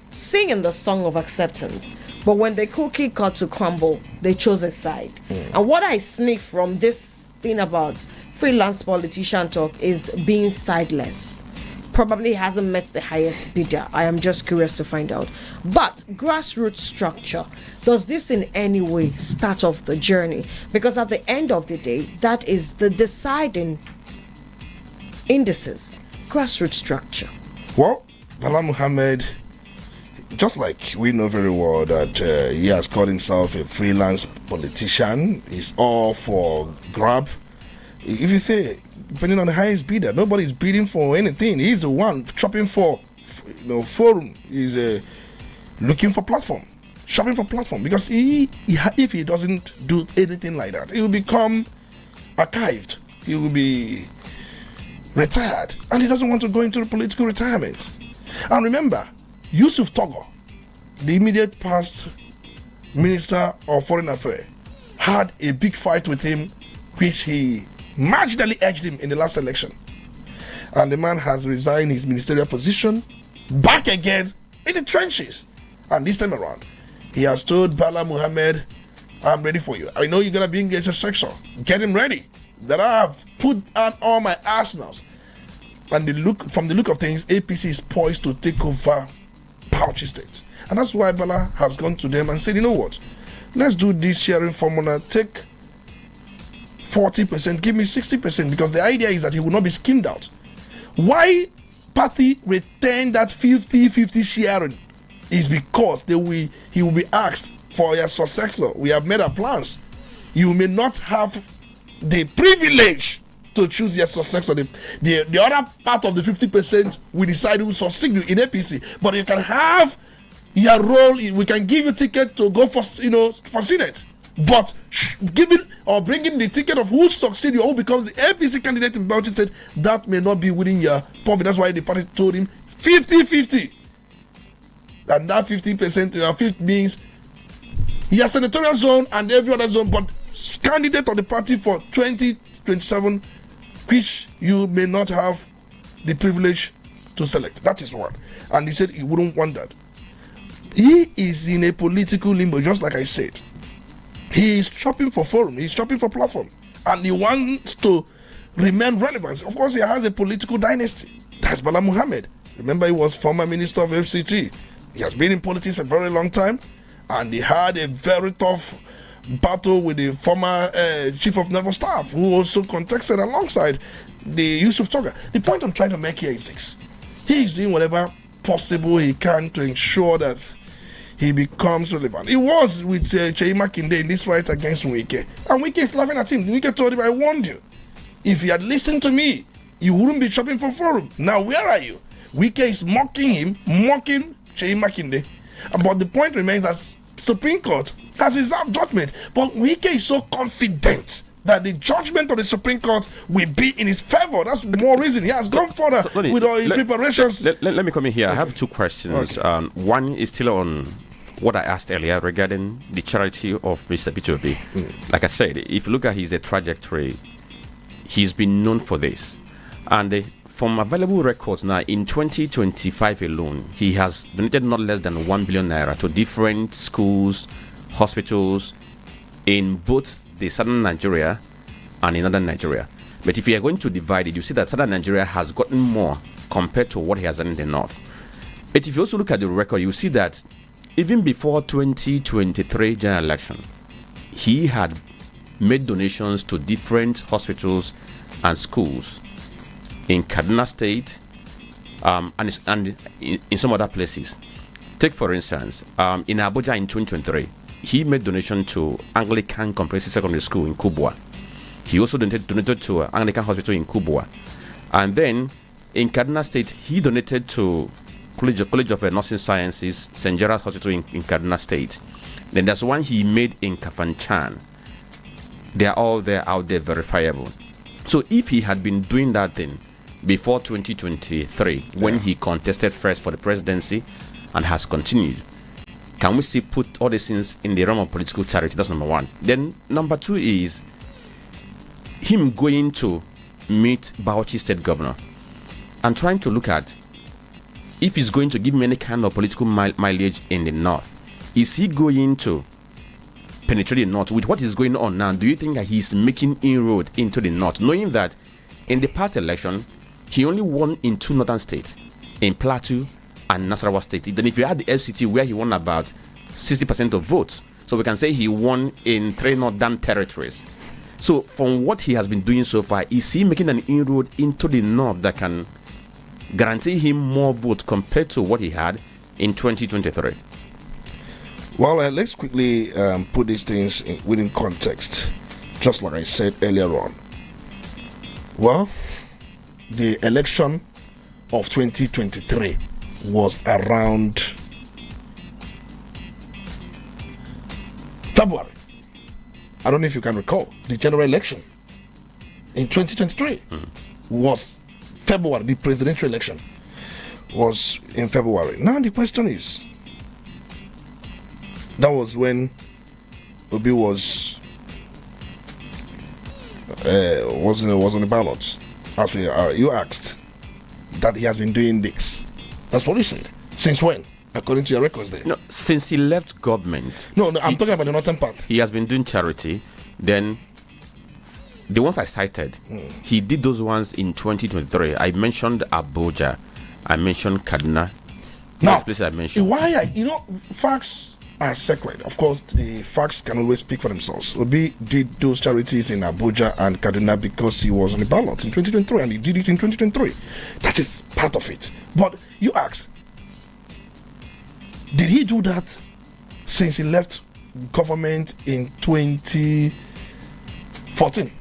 singing the song of acceptance, but when the cookie got to crumble, they chose a side. And what I sniff from this thing about freelance politician talk is being sideless. Probably hasn't met the highest bidder. I am just curious to find out. But grassroots structure, does this in any way start off the journey? Because at the end of the day, that is the deciding indices. Grassroots structure. Well, Bala Mohammed, just like we know very well that he has called himself a freelance politician, he's all for grab. If you say, depending on the highest bidder, nobody's bidding for anything. He's the one shopping for, forum. He's looking for platform, shopping for platform. Because if he doesn't do anything like that, he will become archived. He will be retired, and he doesn't want to go into the political retirement. And remember, Yusuf Togo, the immediate past Minister of Foreign Affairs, had a big fight with him, which he marginally edged him in the last election. And the man has resigned his ministerial position, back again in the trenches. And this time around, he has told Bala Mohammed, I'm ready for you. I know you're going to be in a section. Get him ready. That I have put on all my arsenals. And from the look of things, APC is poised to take over Bauchi State. And that's why Bala has gone to them and said, you know what? Let's do this sharing formula. Take 40%, give me 60%, because the idea is that he will not be skimmed out. Why party retain that 50-50 sharing is because he will be asked for your successor. We have made our plans. You may not have the privilege to choose your successor. The other part of the 50% will decide who succeed you in APC. But you can have your role. We can give you ticket to go for Senate. But giving or bringing the ticket of who succeed you, who becomes the APC candidate in Bauchi State, that may not be within your pocket. That's why the party told him 50-50. And that 50% means he has senatorial zone and every other zone, but candidate of the party for 2027, which you may not have the privilege to select. That is one. And he said he wouldn't want that. He is in a political limbo, just like I said. He is shopping for forum, he's shopping for platform, and he wants to remain relevant. Of course, he has a political dynasty. That's Bala Muhammad. Remember, he was former minister of FCT. He has been in politics for a very long time, and he had a very tough battle with the former chief of naval staff, who also contested alongside the Yusuf Toga. The point I'm trying to make here is this: he is doing whatever possible he can to ensure that he becomes relevant. He was with Seyi Makinde in this fight against Wike, and Wike is laughing at him. Wike told him, "I warned you. If you had listened to me, you wouldn't be shopping for forum. Now where are you?" Wike is mocking him, mocking Seyi Makinde. But the point remains that Supreme Court has reserved judgment. But Wike is so confident that the judgment of the Supreme Court will be in his favor. That's the more reason he has gone further with all his preparations. Let me come in here. Okay. I have two questions. Okay. One is still on what I asked earlier regarding the charity of Mr. P2B. Like I said, if you look at his trajectory, he's been known for this. And from available records now, in 2025 alone, he has donated not less than 1 billion naira to different schools, hospitals in both the southern Nigeria and in northern Nigeria. But if you are going to divide it, you see that southern Nigeria has gotten more compared to what he has done in the north. But if you also look at the record, you see that even before 2023 general election, he had made donations to different hospitals and schools in Kaduna State and in some other places. Take for instance, in Abuja in 2023, he made donation to Anglican Comprehensive Secondary School in Kubwa. He also donated to Anglican Hospital in Kubwa. And then in Kaduna State, he donated to College of Nursing Sciences, St. Gerard's Hospital in Kaduna State. Then there's one he made in Kafanchan. They are all there out there verifiable. So if he had been doing that thing before 2023, when he contested first for the presidency and has continued, can we still put all these things in the realm of political charity? That's number one. Then number two is him going to meet Bauchi State Governor and trying to look at if he's going to give him any kind of political mileage in the north. Is he going to penetrate the north with what is going on now? Do you think that he's making inroad into the north, knowing that in the past election he only won in 2 northern states, in Plateau and Nasarawa State? Then if you add the FCT, where he won about 60% of votes, so we can say he won in 3 northern territories. So from what he has been doing so far, is he making an inroad into the north that can guarantee him more votes compared to what he had in 2023? Well, let's quickly put these things within context, just like I said earlier on. Well, the election of 2023 was around February. I don't know if you can recall, the general election in 2023 was February. The presidential election was in February. Now the question is, that was when Obi was on the ballot. As you asked that he has been doing this. That's what he said. Since when? According to your records there. No, since he left government. No, I'm talking about the northern part. He has been doing charity. Then the ones I cited, he did those ones in 2023. I mentioned Abuja. I mentioned Kaduna. Now, places I mentioned. why facts are sacred. Of course, the facts can always speak for themselves. Obi did those charities in Abuja and Kaduna because he was on the ballot in 2023, and he did it in 2023. That is part of it. But you ask, did he do that since he left government in 2014?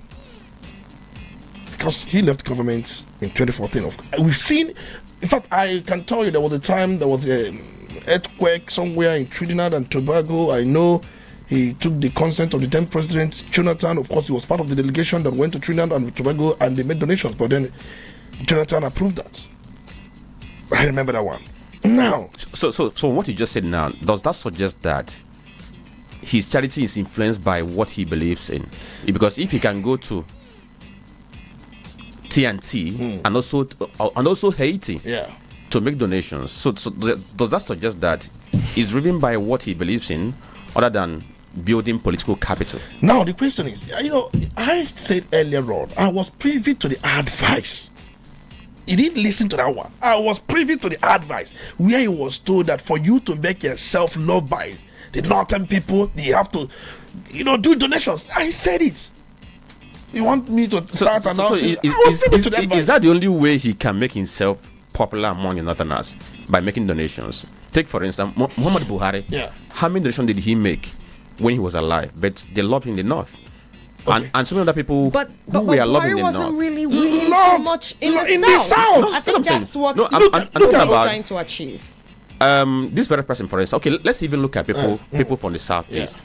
Because he left government in 2014. We've seen, in fact, I can tell you there was a time there was a earthquake somewhere in Trinidad and Tobago. I know he took the consent of the then president, Jonathan. Of course, he was part of the delegation that went to Trinidad and Tobago, and they made donations, but then Jonathan approved that. I remember that one. Now, so what you just said now, does that suggest that his charity is influenced by what he believes in? Because if he can go to TNT and also Haiti, to make donations, so does that suggest that he's driven by what he believes in, other than building political capital? Now the question is, I said earlier on, I was privy to the advice. He didn't listen to that one. I was privy to the advice where he was told that for you to make yourself loved by the northern people, you have to, do donations. I said it. You want me to start announcing? Is that the only way he can make himself popular among the northerners? By making donations? Take for instance Muhammad Buhari. How many donations did he make when he was alive? But they loved him in the north. Okay. And some other people but who were loving in the north. wasn't really winning too much in the south. I think that's what he's trying to achieve. This very person, for instance. Okay, let's even look at people from the southeast.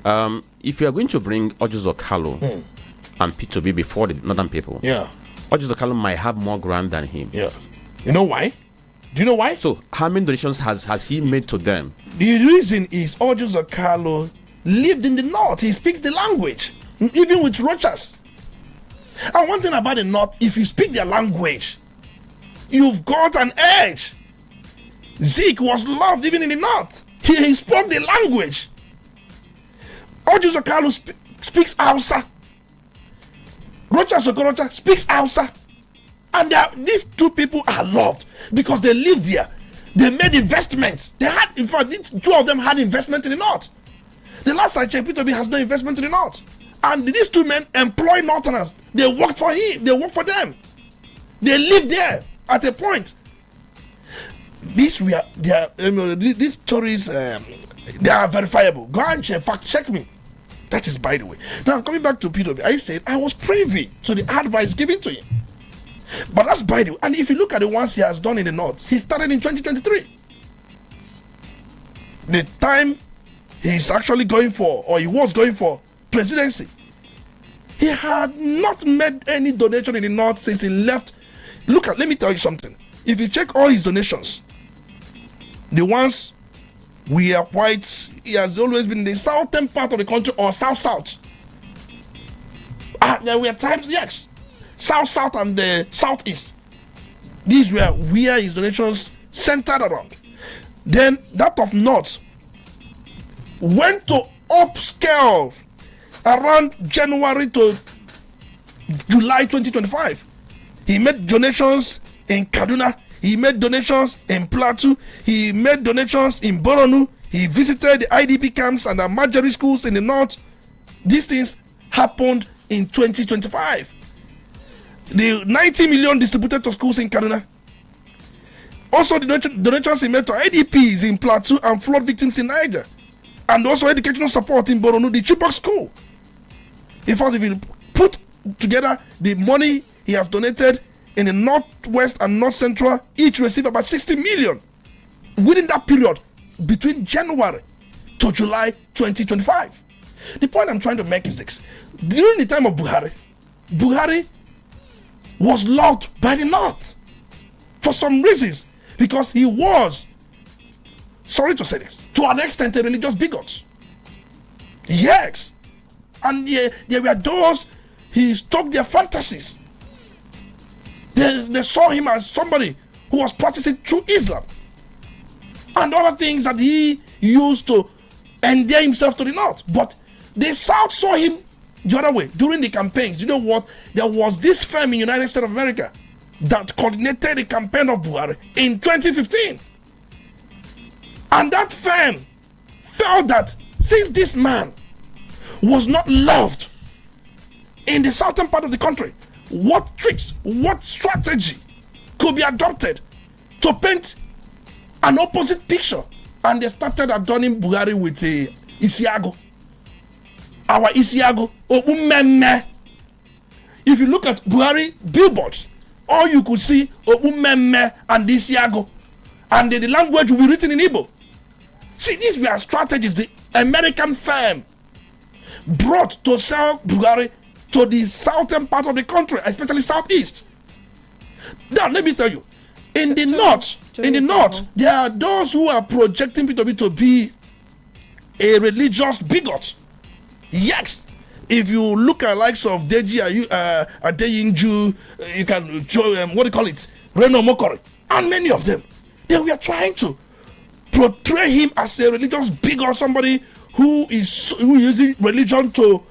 If you are going to bring Ojuzo Kalu and P2B before the northern people, Ojuzo Kalu might have more ground than him. You know why? Do you know why? So how many donations has he made to them? The reason is Ojuzo Kalu lived in the north. He speaks the language, even with Rochas. And one thing about the north, if you speak their language, you've got an edge. Zeke was loved even in the north. He spoke the language. Ojuzo Kalu speaks Hausa. Rochas Okorocha speaks Hausa. And these two people are loved because they lived there. They made investments. In fact, two of them had investment in the north. The last I checked, P2B has no investment in the north. And these two men employ northerners. They worked for him. They worked for them. They lived there at a point. These stories, they are verifiable. Go and fact check me. That is by the way. Now coming back to P2B, I said I was privy to the advice given to him. But that's by the way. And if you look at the ones he has done in the north, he started in 2023. The time he's actually going for, or he was going for presidency, he had not made any donation in the north since he left. Let me tell you something. If you check all his donations, the ones we are white, he has always been in the southern part of the country or south. There were times, yes, south and the southeast. These were where his donations centered around. Then that of north went to upscale around January to July 2025. He made donations in Kaduna. He made donations in Plateau. He made donations in Boronu. He visited the IDP camps and the Majari schools in the north. These things happened in 2025. The 90 million distributed to schools in Kaduna. Also the donations he made to IDPs in Plateau and flood victims in Niger. And also educational support in Boronu, the Chibok school. In fact, if you put together the money he has donated in the northwest and north central, each received about 60 million within that period between January to July 2025. The point I'm trying to make is this. During the time of Buhari was loved by the north for some reasons, because he was, sorry to say this, to an extent a religious bigot. Yes. And there were those, he stoked their fantasies. They saw him as somebody who was practicing true Islam and other things that he used to endear himself to the north. But the south saw him the other way during the campaigns. You know what? There was this firm in the United States of America that coordinated the campaign of Buhari in 2015. And that firm felt that since this man was not loved in the southern part of the country, what tricks, what strategy could be adopted to paint an opposite picture? And they started adorning Buhari with Isiago. Our Isiago. If you look at Buhari billboards, all you could see Obumeme and Isiago. And the language will be written in Igbo. See, these were strategies the American firm brought to sell Buhari to the southern part of the country, especially southeast. Now, let me tell you, in the north, there are those who are projecting P2B to be a religious bigot. Yes, if you look at likes of Deji Adeyinju, you can show them what do you call it, Reno Mokori, and many of them, they were trying to portray him as a religious bigot, somebody who is using religion to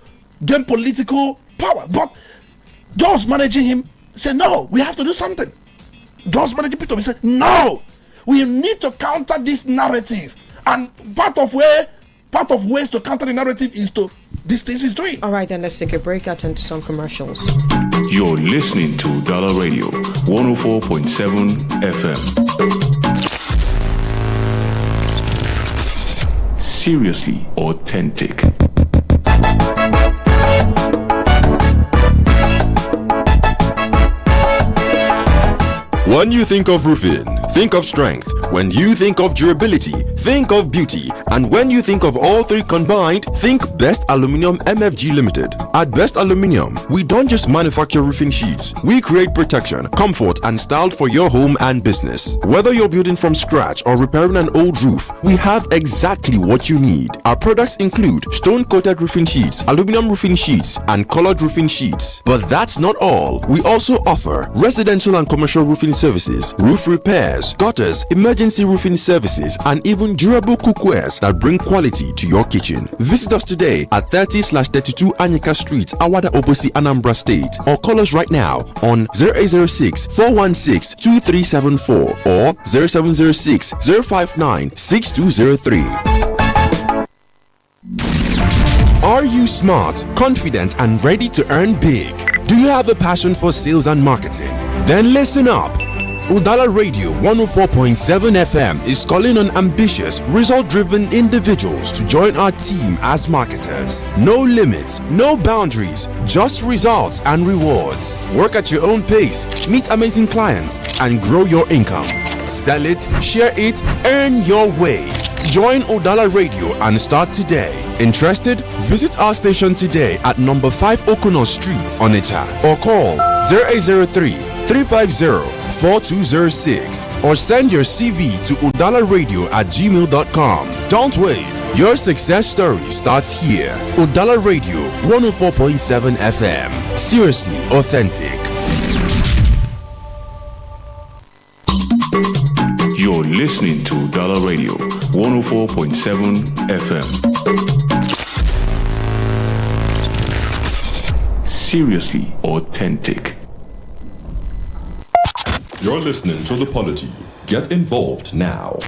gain political power. But those managing him said, no, we have to do something. Those managing people said, no, we need to counter this narrative. And part of ways to counter the narrative is to these things he's doing. All right, then let's take a break, attend to some commercials. You're listening to Udala Radio 104.7 FM. Seriously authentic. When you think of roofing, think of strength. When you think of durability, think of beauty. And when you think of all three combined, think Best Aluminium MFG Limited. At Best Aluminium, we don't just manufacture roofing sheets. We create protection, comfort, and style for your home and business. Whether you're building from scratch or repairing an old roof, we have exactly what you need. Our products include stone-coated roofing sheets, aluminum roofing sheets, and colored roofing sheets. But that's not all. We also offer residential and commercial roofing services, roof repairs, gutters, emergency roofing services, and even durable cookwares that bring quality to your kitchen. Visit us today at 30/32 Anyika Street, Awada Obosi, Anambra State, or call us right now on 0806 416 2374 or 0706 059 6203. Are you smart, confident, and ready to earn big? Do you have a passion for sales and marketing? Then listen up. Udala Radio 104.7 FM is calling on ambitious, result-driven individuals to join our team as marketers. No limits, no boundaries, just results and rewards. Work at your own pace, meet amazing clients, and grow your income. Sell it, share it, earn your way. Join Udala Radio and start today. Interested? Visit our station today at number 5 Okono Street, Onitsha, or call 0803-350-4206 or send your CV to udalaradio@gmail.com. Don't wait. Your success story starts here. Udala Radio 104.7 FM. Seriously authentic. You're listening to Udala Radio 104.7 FM. Seriously authentic. You're listening to the Polity. Get involved now.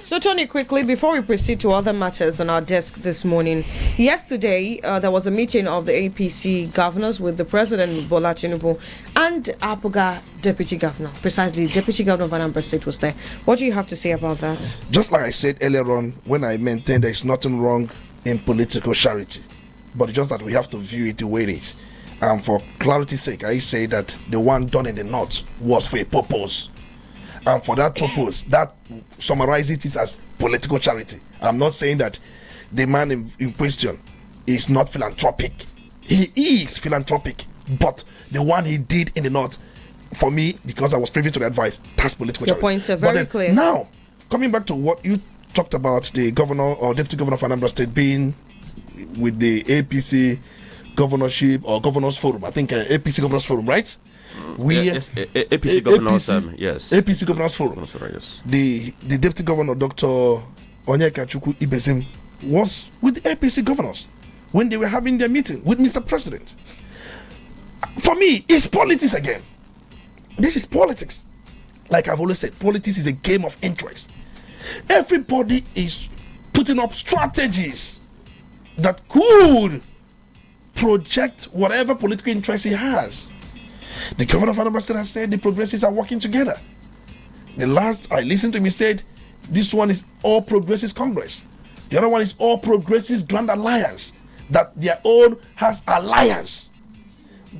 So, Tony, quickly, before we proceed to other matters on our desk this morning, yesterday there was a meeting of the APC governors with the President, Bala Tinubu, and APGA Deputy Governor. Precisely, Deputy Governor of Anambra State was there. What do you have to say about that? Just like I said earlier on, when I maintained there is nothing wrong in political charity, but it's just that we have to view it the way it is. And for clarity's sake, I say that the one done in the north was for a purpose. And for that purpose, that summarizes it as political charity. I'm not saying that the man in question is not philanthropic. He is philanthropic, but the one he did in the north, for me, because I was privy to the advice, that's political charity. Your points are very clear. Now, coming back to what you talked about, the governor or deputy governor of Anambra State being with the APC governorship or governors forum, I think APC governors forum, right? APC governors, yes. APC governors forum. Yes. The deputy governor, Dr. Onyekachukwu Ibezim, was with the APC governors when they were having their meeting with Mr. President. For me, it's politics again. This is politics. Like I've always said, politics is a game of interest. Everybody is putting up strategies that could project whatever political interest he has. The governor of Anambra State has said the progressives are working together. The last I listened to him, he said this one is All Progressives Congress. The other one is All Progressives Grand Alliance. That their own has alliance.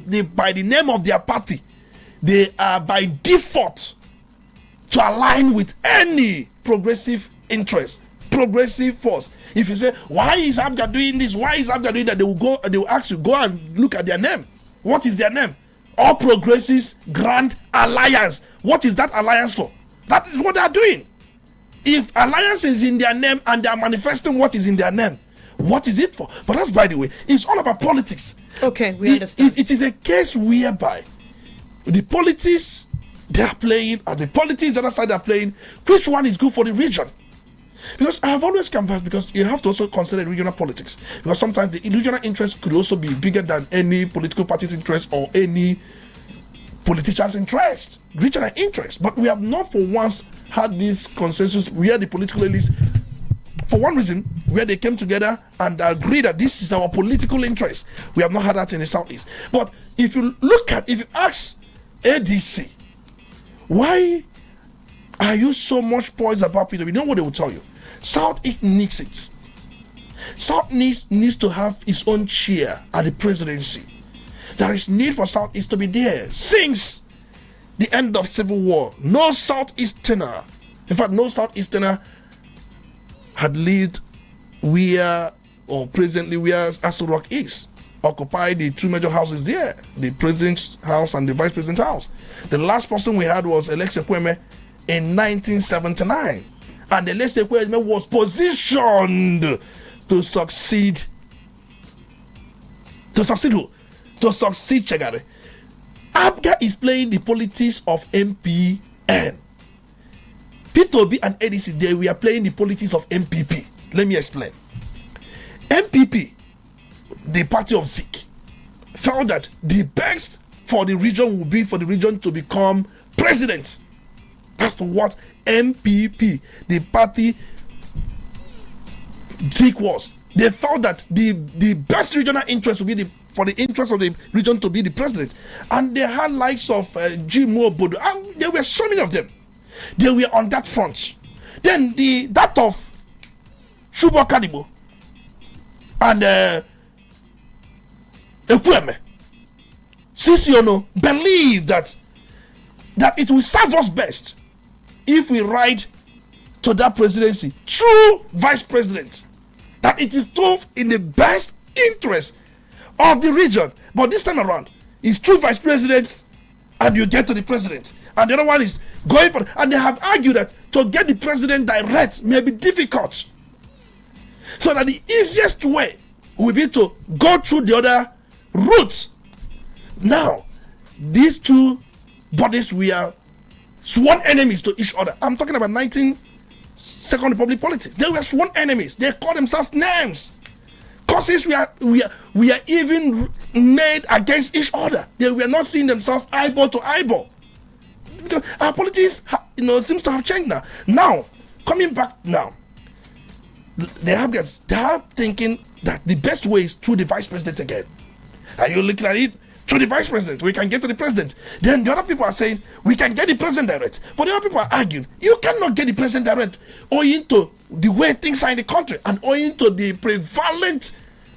They, by the name of their party, they are by default to align with any progressive interest, progressive force. If you say, why is APGA doing this? Why is APGA doing that? They will ask you, go and look at their name. What is their name? All Progressives Grand Alliance. What is that alliance for? That is what they are doing. If alliance is in their name and they are manifesting what is in their name, what is it for? But that's, by the way, it's all about politics. Okay, we understand. It is a case whereby the politics they are playing and the politics the other side are playing, which one is good for the region? Because I have always canvassed, because you have to also consider regional politics. Because sometimes the regional interest could also be bigger than any political party's interest or any politician's interest, regional interest. But we have not for once had this consensus where the political elites, for one reason, where they came together and agreed that this is our political interest. We have not had that in the Southeast. But if you ask ADC, why are you so much poised about PW? You know what they will tell you? Southeast needs it. Southeast needs to have its own chair at the presidency. There is need for Southeast to be there. Since the end of Civil War, no Southeasterner, in fact, no Southeasterner had lived where, or presently where Aso Rock is, occupied the two major houses there, the president's house and the vice president's house. The last person we had was Alex Ekweme in 1979, and Alex Ekweme was positioned to succeed Chegare. APGA is playing the politics of MPN. P2B and ADC, we are playing the politics of MPP. Let me explain. MPP, the party of Zik, felt that the best for the region would be for the region to become president. That's what MPP, the party Zik was. They felt that the best regional interest would be for the interest of the region to be the president. And they had likes of Jimo Bodo. And there were so many of them. They were on that front. Then that of Shubo Kadibo and Ekweme, Sisiono, believe that it will serve us best if we ride to that presidency through vice president. That it is tough in the best interest of the region. But this time around, it's through vice president and you get to the president. And the other one is going for, and they have argued that to get the president direct may be difficult. So that the easiest way will be to go through the other routes. Now, these two bodies were sworn enemies to each other. I'm talking about 19th Republic politics. They were sworn enemies. They call themselves names. Causes we are even made against each other. They were not seeing themselves eyeball to eyeball. Because our politics, seems to have changed now. Now, coming back now, they are thinking that the best way is through the vice president again. Are you looking at it? Through the vice president, we can get to the president. Then the other people are saying we can get the president direct. But the other people are arguing you cannot get the president direct owing to the way things are in the country and owing to the prevalent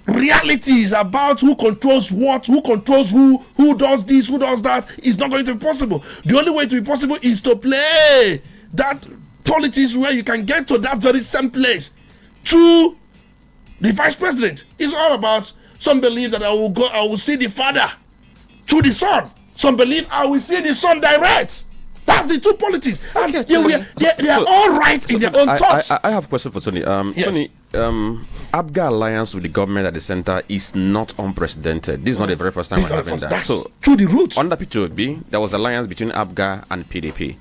realities about who controls what, who controls who does this, who does that. Is not going to be possible. The only way to be possible is to play that politics where you can get to that very same place through the vice president. It's all about, some believe that I will see the father through the son. Some believe I will see the son direct. That's the two politics. And they are all right in their own thoughts. I have a question for Tony. Yes. Tony, APGA alliance with the government at the center is not unprecedented. This is not the very first time we're having that. That's so through the roots. Under P2B, there was alliance between APGA and PDP.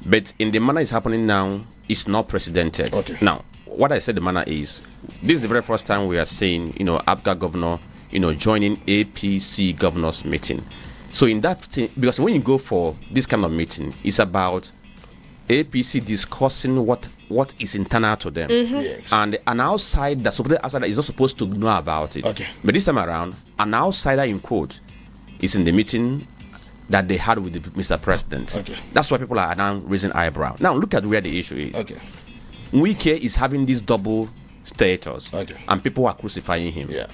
But in the manner it's happening now, it's not precedented. Okay. Now, what I said the manner is, this is the very first time we are seeing, APGA governor joining APC governors meeting. So in that thing, because when you go for this kind of meeting, it's about APC discussing what is internal to them, Yes. and an outsider, so the outsider is not supposed to know about it. Okay. But this time around, an outsider in quote is in the meeting that they had with Mr. President. Okay. That's why people are now raising eyebrow. Now look at where the issue is. Okay. Wike is having this double status, Okay. and people are crucifying him. Yeah.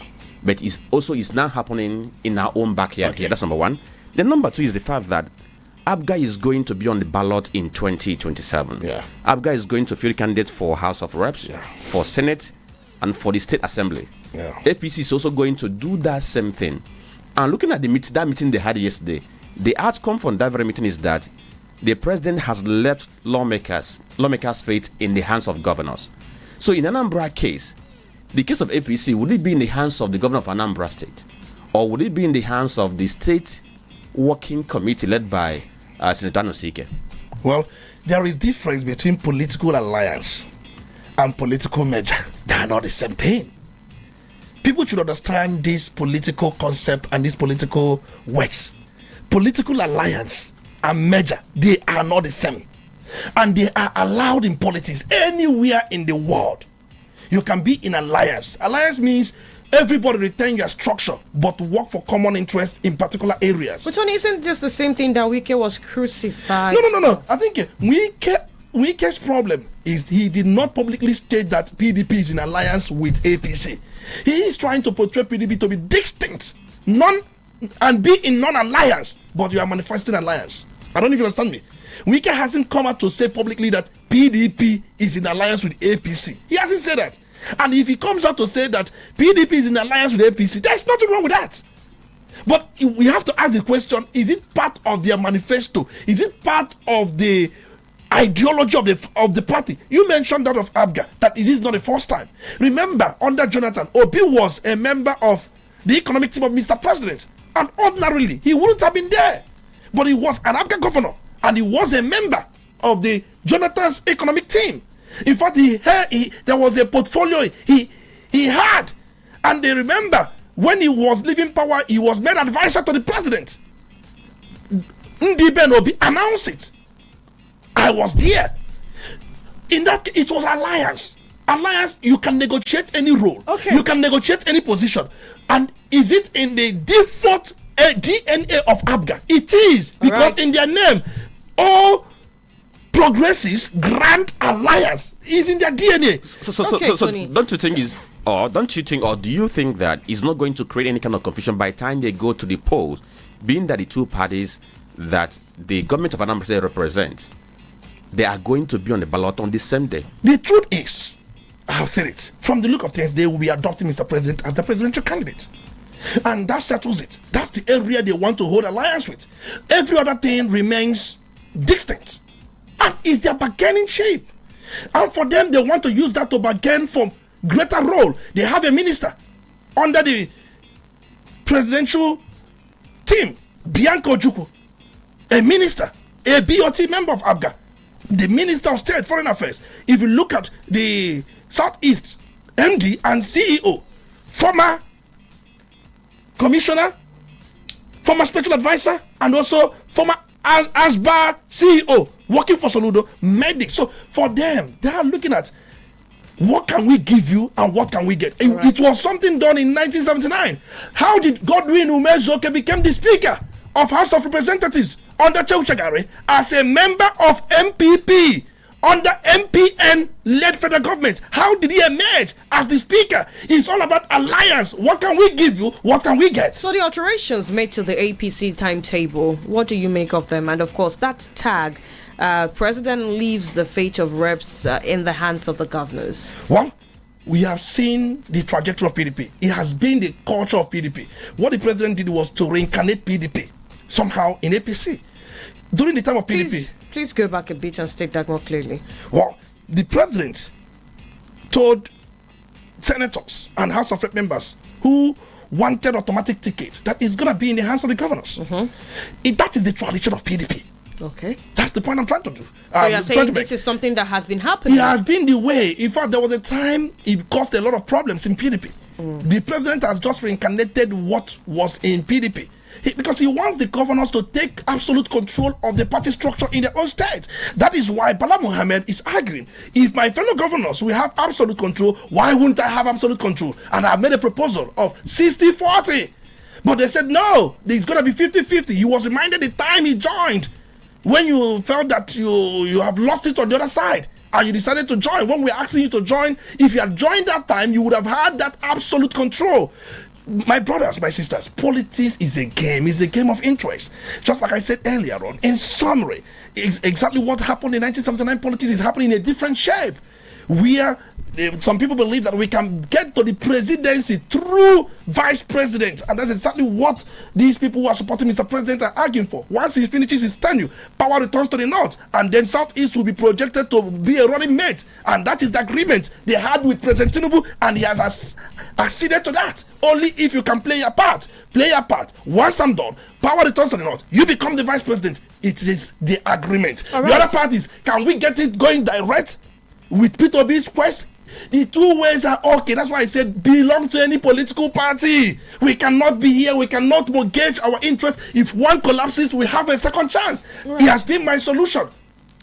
But it's now happening in our own backyard Okay. here. That's number one. Then number two is the fact that APGA is going to be on the ballot in 2027. Yeah. APGA is going to field candidates for House of Reps, Yeah. for Senate, and for the State Assembly. Yeah. APC is also going to do that same thing. And looking at that meeting they had yesterday, the outcome from that very meeting is that the president has left lawmakers' fate in the hands of governors. So in Anambra case, the case of APC, would it be in the hands of the governor of Anambra State? Or would it be in the hands of the state working committee led by Senator Anosike? Well, there is difference between political alliance and political merger. They are not the same thing. People should understand this political concept and this political works. Political alliance and merger, they are not the same. And they are allowed in politics anywhere in the world. You can be in alliance. Alliance means everybody retain your structure but work for common interest in particular areas. But Tony, isn't this the same thing that Wike was crucified? No. I think Wike's problem is he did not publicly state that PDP is in alliance with APC. He is trying to portray PDP to be distinct, and be in non-alliance, but you are manifesting alliance. I don't know if you understand me. Wike hasn't come out to say publicly that PDP is in alliance with APC. He hasn't said that. And if he comes out to say that PDP is in alliance with APC, there's nothing wrong with that. But we have to ask the question, is it part of their manifesto? Is it part of the ideology of the party? You mentioned that of APGA, that it is not the first time. Remember, under Jonathan, Obi was a member of the economic team of Mr. President. And ordinarily, he wouldn't have been there. But he was an APGA governor. And he was a member of the Jonathan's economic team. In fact, there was a portfolio he had. And they remember, when he was leaving power, he was made advisor to the president. Ndibe Obi announced it. I was there. In that, it was alliance. Alliance, you can negotiate any role. Okay. You can negotiate any position. And is it in the default DNA of APGA? It is, because right. in their name, all progressives grant alliance is in their DNA. So Tony. don't you think, or do you think that it's not going to create any kind of confusion by the time they go to the polls, being that the two parties that the government of Anambra State represents, they are going to be on the ballot on the same day? The truth is, I've said it, from the look of things, they will be adopting Mr. President as the presidential candidate. And that settles it. That's the area they want to hold alliance with. Every other thing remains distinct. And it's their bargaining shape. And for them, they want to use that to bargain for greater role. They have a minister under the presidential team, Bianca Ojukwu, a minister, a BOT member of APGA, the Minister of State Foreign Affairs. If you look at the Southeast, MD and CEO, former commissioner, former special advisor, and also former ASBA CEO, working for Soludo, medic. So for them, they are looking at what can we give you and what can we get. Right. It was something done in 1979. How did Godwin Umezoke become the Speaker of House of Representatives under Chagari as a member of MPP under MPN-led federal government? How did he emerge as the Speaker? It's all about alliance. What can we give you? What can we get? So the alterations made to the APC timetable, what do you make of them? And of course, that tag, President leaves the fate of reps in the hands of the governors. Well, we have seen the trajectory of PDP. It has been the culture of PDP. What the president did was to reincarnate PDP somehow in APC. During the time of PDP. Please go back a bit and state that more clearly. Well, the president told senators and House of Rep members who wanted automatic ticket that it's going to be in the hands of the governors. That is the tradition of PDP. Okay. That's the point I'm trying to do. So you're saying this is something that has been happening? It has been the way. In fact, there was a time it caused a lot of problems in PDP. The president has just reincarnated what was in PDP. Because he wants the governors to take absolute control of the party structure in their own states. That is why Bala Mohammed is arguing, if my fellow governors will have absolute control, why wouldn't I have absolute control? And I've made a proposal of 60-40. But they said, no, it's going to be 50-50. He was reminded the time he joined, when you felt that you have lost it on the other side, and you decided to join. When we're asking you to join, if you had joined that time, you would have had that absolute control. My brothers, my sisters, politics is a game of interest. Just like I said earlier on, in summary, exactly what happened in 1979 politics is happening in a different shape. Some people believe that we can get to the presidency through vice president, and that's exactly what these people who are supporting Mr. President are arguing for. Once he finishes his tenure, power returns to the north, and then southeast will be projected to be a running mate, and that is the agreement they had with President Tinubu, and he has acceded to that. Only if you can play your part. Once I'm done, power returns to the north, you become the vice president. It is the agreement. Right. The other part is, can we get it going direct with P2B's quest? The two ways are okay. That's why I said belong to any political party. We cannot be here. We cannot mortgage our interests. If one collapses, we have a second chance. Right. It has been my solution.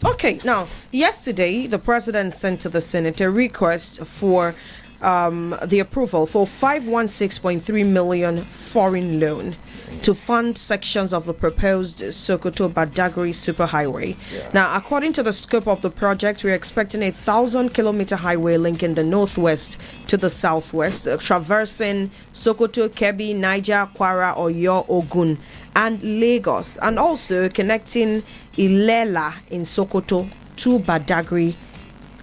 Okay, now, yesterday, the president sent to the Senate a request for the approval for 516.3 million foreign loan to fund sections of the proposed Sokoto-Badagry superhighway. Yeah. Now, according to the scope of the project, we're expecting a 1,000-kilometer highway linking the northwest to the southwest, traversing Sokoto, Kebbi, Niger, Kwara, Oyo, Ogun, and Lagos, and also connecting Ilela in Sokoto to Badagry,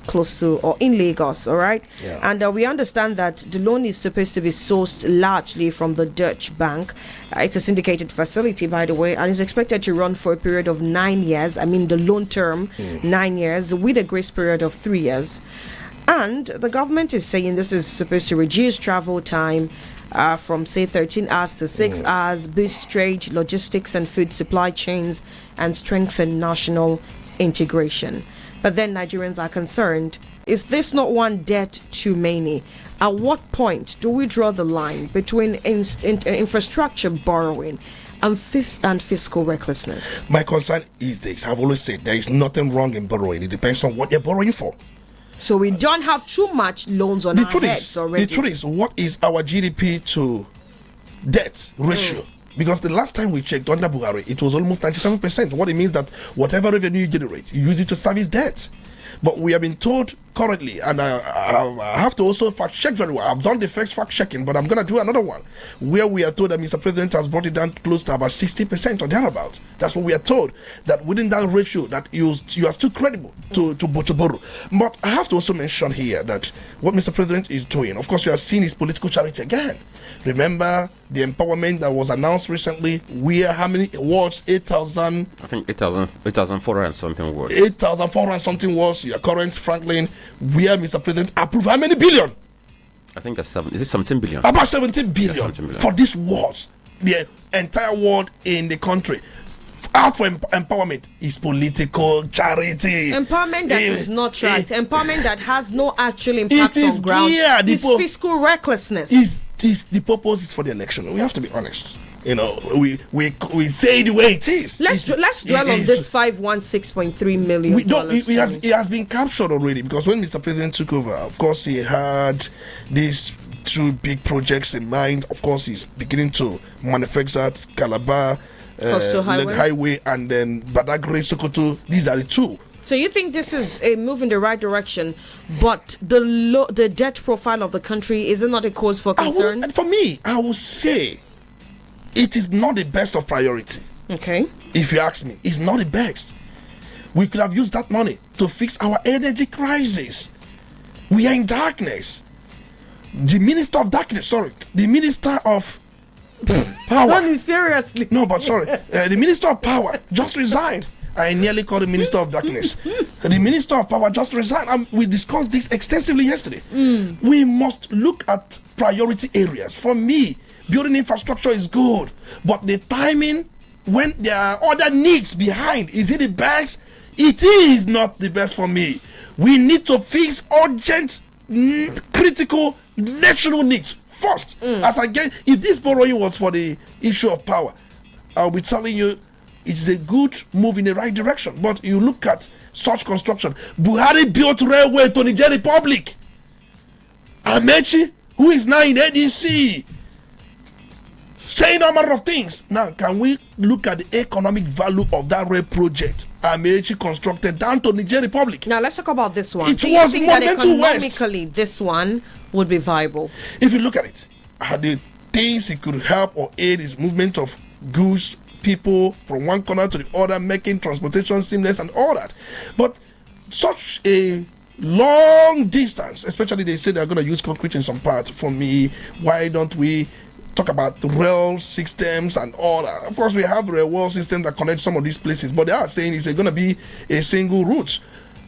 close to or in Lagos, all right? Yeah. And we understand that the loan is supposed to be sourced largely from the Dutch bank. It's a syndicated facility, by the way, and is expected to run for a period of 9 years. I mean, the loan term, 9 years, with a grace period of 3 years. And the government is saying this is supposed to reduce travel time from, say, 13 hours to 6 hours, boost trade, logistics and food supply chains, and strengthen national integration. But then Nigerians are concerned, is this not one debt too many? At what point do we draw the line between infrastructure borrowing and fiscal recklessness? My concern is this. I've always said there is nothing wrong in borrowing. It depends on what you're borrowing for. So we don't have too much loans on our heads already. The truth is, what is our GDP to debt ratio? Because the last time we checked under Buhari, it was almost 97%. What it means that whatever revenue you generate, you use it to service debt. But we have been told currently, and I have to also fact check very well. I've done the first fact checking, but I'm going to do another one where we are told that Mr. President has brought it down close to about 60% or thereabout. That's what we are told, that within that ratio that you are still credible to borrow. But I have to also mention here that what Mr. President is doing, of course, we have seen his political charity again. Remember the empowerment that was announced recently, where how many awards? 8,000? I think 8,400 and something awards. 8,400 and something awards. Your current Franklin, where Mr. President approved how many billion? I think it's 17 billion. About 17 billion, 17 billion for this wars. The entire world in the country. Out for empowerment is political charity. Empowerment that is not right. Empowerment that has no actual impact on ground. Yeah, it's fiscal recklessness. The purpose is for the election. We have to be honest. You know, we say the way it is. Let's dwell on this 516.3 million. It has been captured already, because when Mr. President took over, of course, he had these two big projects in mind. Of course, he's beginning to manufacture Calabar highway, and then Badagry, Sokoto. These are the two. So you think this is a move in the right direction, but the debt profile of the country, is it not a cause for concern? For me, I would say it is not the best of priority. Okay. If you ask me, it's not the best. We could have used that money to fix our energy crisis. We are in darkness. The Minister of Power. No, seriously. No, but sorry. The Minister of Power just resigned. I nearly called the Minister of Darkness. The Minister of Power just resigned. We discussed this extensively yesterday. We must look at priority areas. For me, building infrastructure is good, but the timing, when there are other needs behind, is it the best? It is not the best for me. We need to fix urgent critical national needs first. If this borrowing was for the issue of power, I'll be telling you it's a good move in the right direction. But you look at such construction. Buhari built railway to Niger Republic. Amechi, who is now in ADC, saying a number of things. Now, can we look at the economic value of that rail project Amechi constructed down to Niger Republic? Now, let's talk about this one. It Do you was think that monumental waste. economically this one would be viable? If you look at it, the things it could help or aid is movement of goods, people from one corner to the other, making transportation seamless and all that. But such a long distance, especially they say they're going to use concrete in some parts. For me, why don't we talk about the rail systems and all that? Of course, we have railway systems that connect some of these places, but they are saying it's going to be a single route.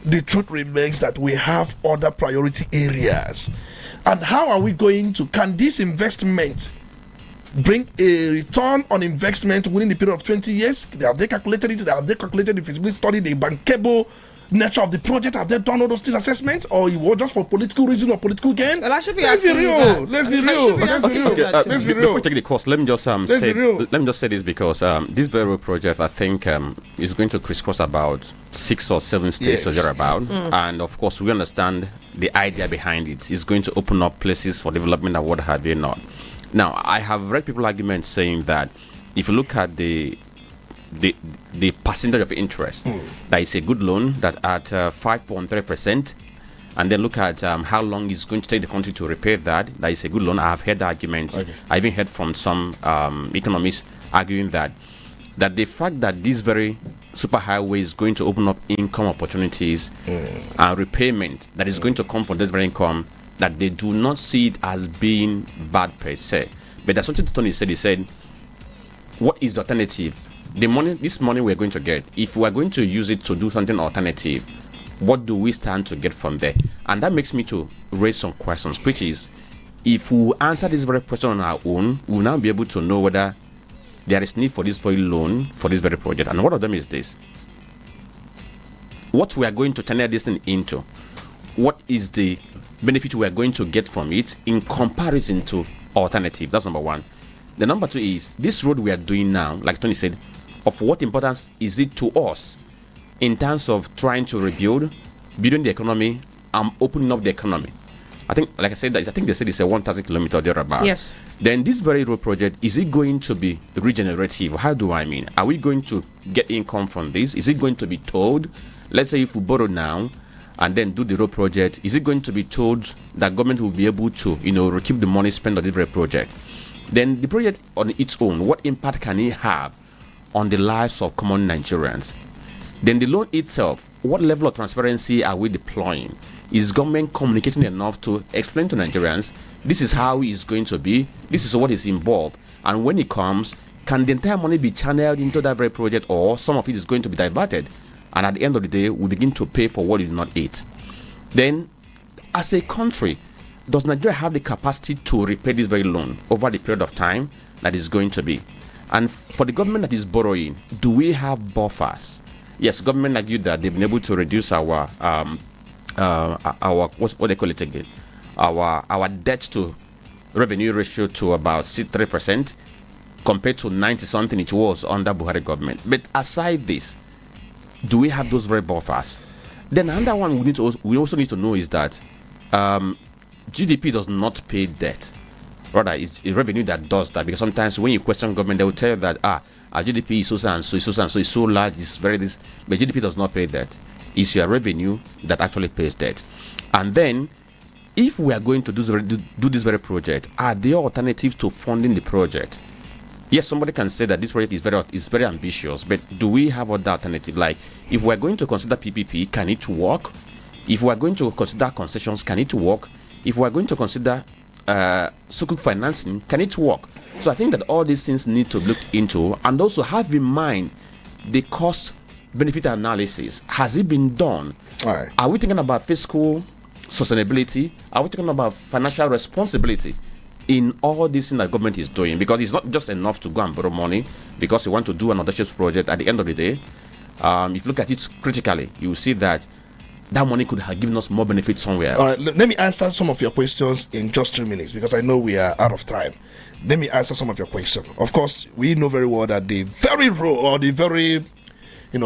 The truth remains that we have other priority areas. And how are we going to, can this investment bring a return on investment within the period of 20 years? Have they calculated it? Have they calculated the feasibility study, the bankable nature of the project? Have they done all those things assessments, or it was just for political reason or political gain? Well, I should be Let's be asking you real. that. Let's be I real. should be Let's be asking real. you that Let's be Before real. we take the course, let me just say this because this very road project, I think, is going to crisscross about 6 or 7 states or thereabout. And of course, we understand the idea behind it. It's going to open up places for development and what have you not. Now, I have read people arguments saying that if you look at the percentage of interest, that is a good loan that at 5.3%, and then look at how long it's going to take the country to repay that is a good loan. I have heard arguments. I even heard from some economists arguing that the fact that this very superhighway is going to open up income opportunities and repayment that is going to come from this very income, that they do not see it as being bad per se. But that's something Tony said. He said, what is the alternative? This money we're going to get, if we're going to use it to do something alternative, what do we stand to get from there? And that makes me to raise some questions, which is, if we answer this very question on our own, we'll now be able to know whether there is need for this very loan for this very project. And one of them is this: what we are going to channel this thing into, what is the benefit we are going to get from it in comparison to alternative? That's number one. The number two is, this road we are doing now, like Tony said, of what importance is it to us in terms of trying to rebuild, building the economy, and opening up the economy? I think, like I said, I think they said it's a 1,000 kilometer thereabout. Yes. Then this very road project, is it going to be regenerative? How do I mean? Are we going to get income from this? Is it going to be told, let's say if we borrow now and then do the road project, is it going to be told that government will be able to, keep the money spent on the very project? Then the project on its own, what impact can it have on the lives of common Nigerians? Then the loan itself, what level of transparency are we deploying? Is government communicating enough to explain to Nigerians, this is how it's going to be, this is what is involved, and when it comes, can the entire money be channeled into that very project, or some of it is going to be diverted, and at the end of the day, we begin to pay for what we did not eat? Then, as a country, does Nigeria have the capacity to repay this very loan over the period of time that is going to be? And for the government that is borrowing, do we have buffers? Yes, government argued that they've been able to reduce our what they call it again, our debt to revenue ratio to about 3% compared to 90 something it was under Buhari government. But aside this, do we have those very buffers? Then another one we also need to know is that GDP does not pay debt. Rather, it's a revenue that does that, because sometimes when you question government, they will tell you that our GDP is so and so, it's so large, it's very this, but GDP does not pay debt. It's your revenue that actually pays debt. And then, if we are going to do this very project, are there alternatives to funding the project? Yes, somebody can say that this project is very ambitious, but do we have other alternative? Like, if we are going to consider PPP, can it work? If we are going to consider concessions, can it work? If we are going to consider sukuk financing, can it work? So I think that all these things need to be looked into, and also have in mind the cost benefit analysis. Has it been done? All right. Are we thinking about fiscal sustainability? Are we talking about financial responsibility in all these things that government is doing? Because it's not just enough to go and borrow money because you want to do an audacious project. At the end of the day, if you look at it critically, you will see that that money could have given us more benefit somewhere. All right, let me answer some of your questions in just 2 minutes because I know we are out of time. Let me answer some of your questions. Of course, we know very well that the very road or the very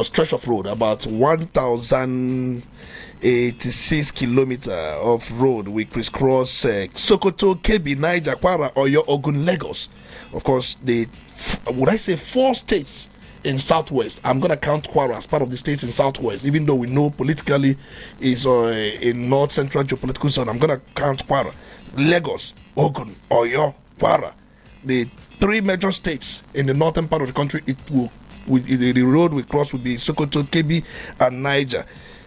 stretch of road, about 1,086 kilometers of road, we crisscross Sokoto, Kebbi, Niger, Kwara, Oyo, Ogun, Lagos. Of course, would I say 4 states in Southwest? I'm going to count Kwara as part of the states in Southwest, even though we know politically is in North Central geopolitical zone. I'm going to count Kwara, Lagos, Ogun, Oyo, Kwara. The 3 major states in the northern part of the country, the road we cross would be Sokoto, Kebbi, and Niger.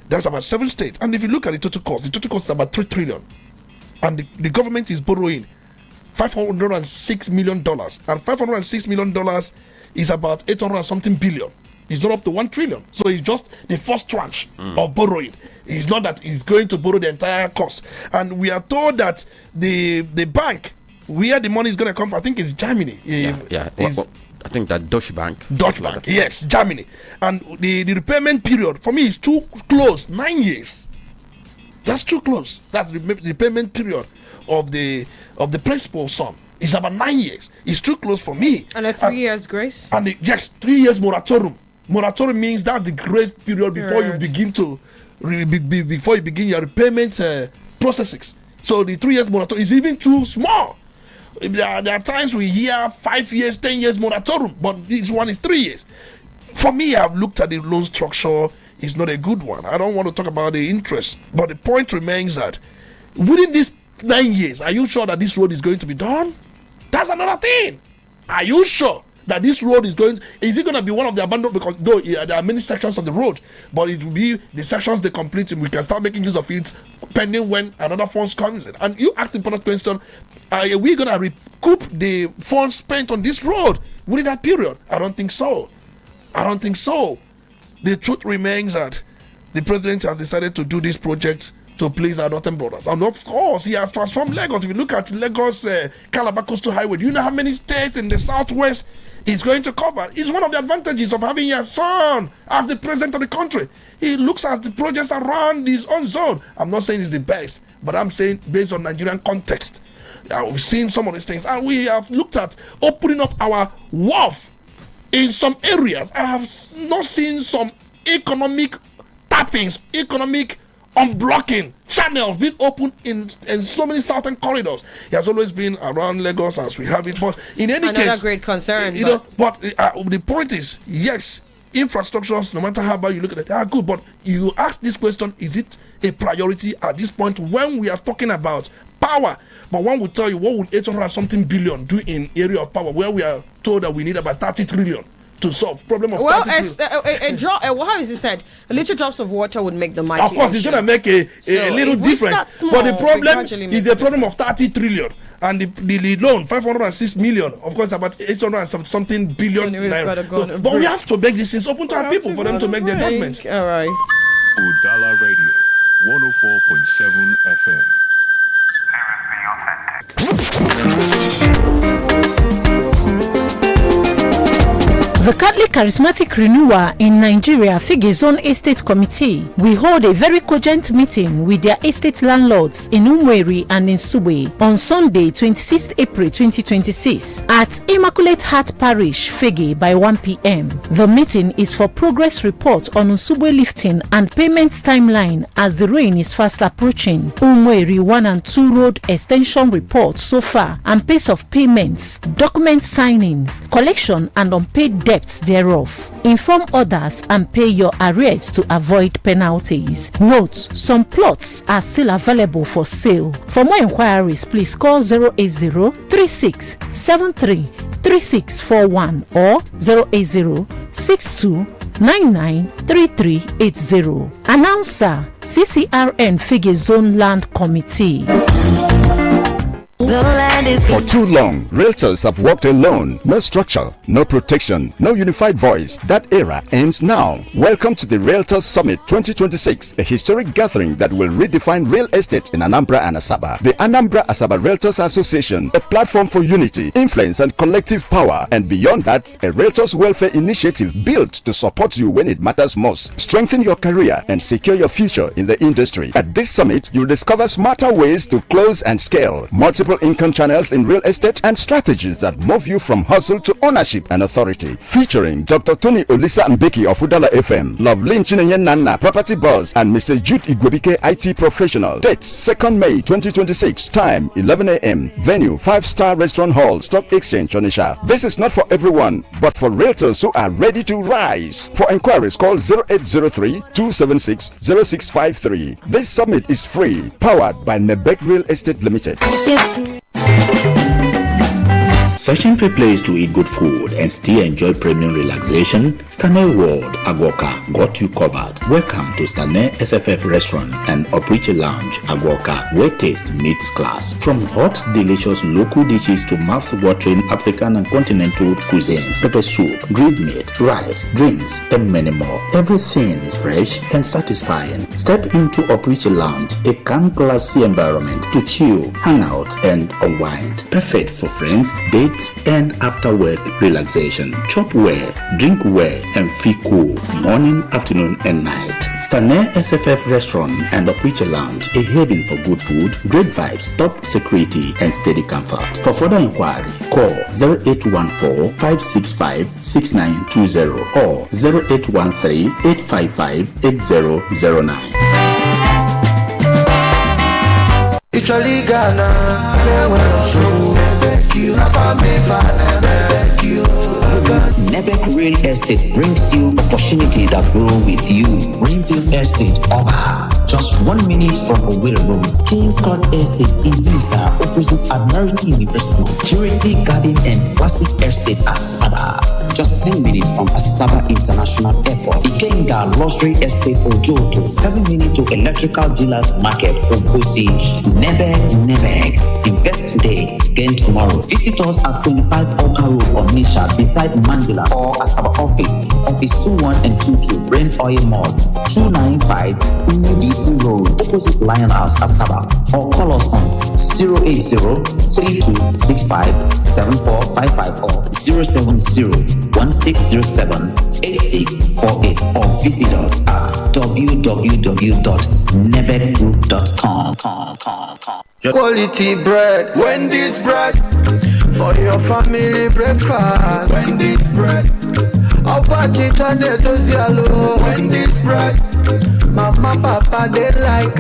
That's about 7 states. And if you look at the total cost is about 3 trillion. And the government is borrowing $506 million. And $506 million is about 800 and something billion. It's not up to 1 trillion. So it's just the first tranche of borrowing. It's not that it's going to borrow the entire cost. And we are told that the bank where the money is going to come from, I think it's Germany. I think that Deutsche Bank. Yes, Germany. And the repayment period for me is too close, 9 years. That's too close. That's the repayment period of the principal sum. It's about 9 years. It's too close for me. And a 3 years grace. And yes, 3 years moratorium. Moratorium means that's the grace period before you begin your repayment processes. So the 3 years moratorium is even too small. There are times we hear 5 years, 10 years moratorium, but this one is 3 years. For me, I've looked at the loan structure. It's not a good one. I don't want to talk about the interest, but the point remains that within these 9 years, are you sure that this road is going to be done? That's another thing. Are you sure that this road is it going to be one of the abandoned? Because though there are many sections of the road, but it will be the sections they complete and we can start making use of it pending when another funds comes in. And you asked the important question, are we going to recoup the funds spent on this road within that period? I don't think so. The truth remains that the president has decided to do this project to please our northern brothers. And of course, he has transformed Lagos. If you look at Lagos, Calabar Coastal Highway, do you know how many states in the southwest is going to cover? It's one of the advantages of having your son as the president of the country. He looks at the projects around his own zone. I'm not saying it's the best, but I'm saying based on Nigerian context. We've seen some of these things, and we have looked at opening up our wharf in some areas. I have not seen some economic tappings, economic unblocking channels being opened in so many southern corridors. It has always been around Lagos as we have it, but in any case, another great concern. But the point is, yes, infrastructures, no matter how bad you look at it, they are good. But you ask this question: is it a priority at this point when we are talking about power? But one will tell you, what would 800 something billion do in area of power where we are told that we need about 30 trillion? To solve problem of how is it said? A little drops of water would make the mighty. Of course, it's going to make a little difference. Small, but the problem is a problem of 30 trillion. And the loan, 506 million, of course, about 800 something billion naira. But we have to make these things open to our people for them to make their judgments. All right. Udala Radio, 104.7 FM. The Catholic Charismatic Renewal in Nigeria Figi Zone Estate Committee will hold a very cogent meeting with their estate landlords in Umweri and in Sube on Sunday, 26th April 2026 at Immaculate Heart Parish, Figi by 1 p.m. The meeting is for progress report on Usube lifting and payment timeline as the rain is fast approaching, Umweri 1 and 2 road extension report so far and pace of payments, document signings, collection and unpaid debts thereof. Inform others and pay your arrears to avoid penalties. Note, some plots are still available for sale. For more inquiries, please call 080-3673-3641 or 080-6299-3380. Announcer, CCRN Figi Zone Land Committee. The land is For too long, realtors have walked alone. No structure, no protection, no unified voice. That era ends now. Welcome to the Realtors Summit 2026, a historic gathering that will redefine real estate in Anambra and Asaba. The Anambra Asaba Realtors Association, a platform for unity, influence, and collective power. And beyond that, a Realtors Welfare Initiative built to support you when it matters most. Strengthen your career and secure your future in the industry. At this summit, you'll discover smarter ways to close and scale, multiple income channels in real estate, and strategies that move you from hustle to ownership and authority. Featuring Dr. Tony Olisa Mbeki of Udala FM, Lovelin Chinenye Nana, Property Boss, and Mr. Jude Igwebike, IT Professional. Date 2nd May 2026. Time 11 a.m. Venue 5-Star Restaurant Hall, Stock Exchange, Onitsha. This is not for everyone, but for realtors who are ready to rise. For inquiries, call 0803-276-0653. This summit is free, powered by Mbeki Real Estate Limited. Searching for a place to eat good food and still enjoy premium relaxation? Stanley World Agwoka got you covered. Welcome to Stanley SFF Restaurant and Operiche Lounge Agwoka, where taste meets class. From hot, delicious local dishes to mouth-watering African and continental cuisines, pepper soup, grilled meat, rice, drinks, and many more. Everything is fresh and satisfying. Step into Operiche Lounge, a calm, classy environment to chill, hang out, and unwind. Perfect for friends, dates, and after work relaxation. Chop well, drink well, and feel cool morning, afternoon, and night. Stanley SFF Restaurant and Operiche Lounge, a haven for good food, great vibes, top security, and steady comfort. For further inquiry, call 0814-565-6920 or 0813-855-8009. Mbeki Real Estate brings you opportunity that grow with you. Greenfield Estate, Oba, just 1 minute from Owerri Road. Kings Court Estate, Ibiza, opposite Admiralty University. Purity Garden and Classic Estate, Asaba, just 10 minutes from Asaba International Airport. Ikenga Luxury Estate, Ojoto, 7 minutes to Electrical Dealers Market, Obosi. Mbeki. Invest today, gain tomorrow. Visit us at 25 Oka Road, Onitsha, beside Mandela, or Asaba Office 21 and 22, Brain Oil Mall, 295 UBC Road, opposite Lion House, Asaba, or call us on 080-3265-7455 or 070-1607-8648 or visit us at www.nebegroup.com. Quality bread, Wendy's bread, for your family breakfast. Wendy's bread, I'll pack it on the Tozialo. Wendy's bread, Mama, Papa, they like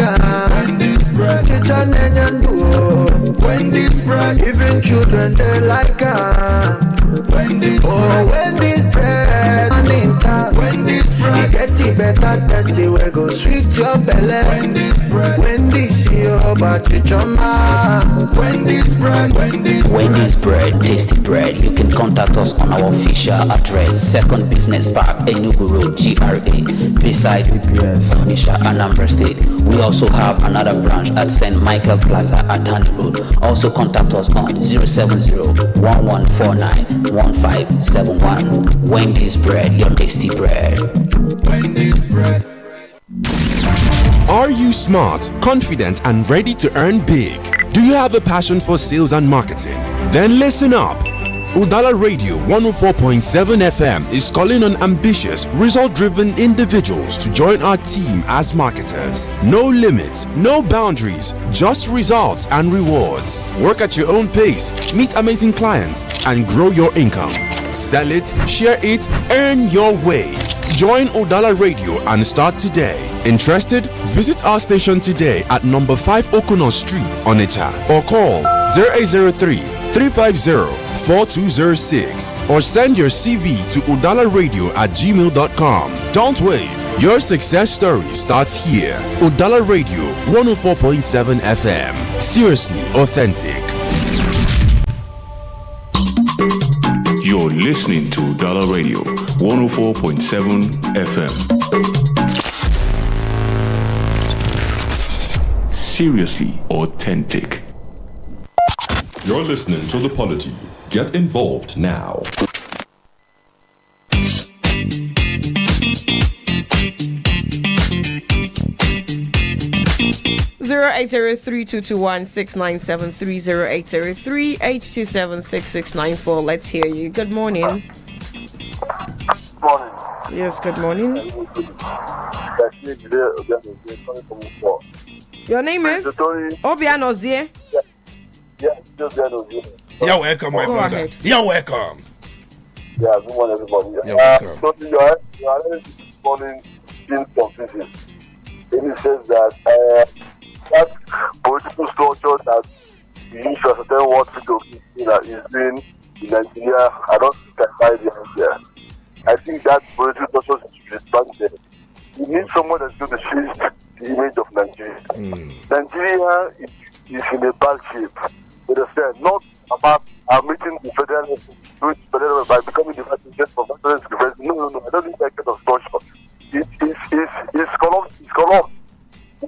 Wendy's bread, Chichen and Duo. Wendy's bread, even children, they like Wendy's bread, Wendy's bread, Wendy's bread, you get it better, tasty, we go sweet your belly. Wendy's bread, Wendy's your body, chama. Wendy's bread, Wendy's bread, tasty bread. You can contact us on our official address, 2nd Business Park, Enugu Road, GRA, beside Onitsha, Anambra State. We also have another branch at St. Michael Plaza at Tani Road. Also contact us on 070-1149-1571. Wendy's bread, your tasty bread. Wendy's bread. Are you smart, confident, and ready to earn big? Do you have a passion for sales and marketing? Then listen up. Udala Radio 104.7 FM is calling on ambitious, result-driven individuals to join our team as marketers. No limits, no boundaries, just results and rewards. Work at your own pace, meet amazing clients, and grow your income. Sell it, share it, earn your way. Join Udala Radio and start today. Interested? Visit our station today at number 5 Okono Street, Onitsha, or call 0803-350-4206 or send your CV to udalaradio@gmail.com. Don't wait. Your success story starts here. Udala Radio 104.7 FM. Seriously authentic. You're listening to Udala Radio 104.7 FM. Seriously authentic. You're listening to The Polity. Get involved now. 0803-221-6973, Let's hear you. Good morning. Morning. Yes, good morning. Your name is Obianozie. You're welcome, my brother. Ahead. You're welcome. Yeah, good morning, everybody. You're welcome. So you are this morning in confusion. It says that that political structure that we use to ascertain what people is doing in Nigeria, I don't think I buy the idea. I think that political structure should be disbanded. We need someone that's going to change the image of Nigeria. Nigeria is in a bad shape. You understand? Not about meeting the federal level by becoming the vice president for president to the president. No. I don't think that kind of structure. It's corruption. You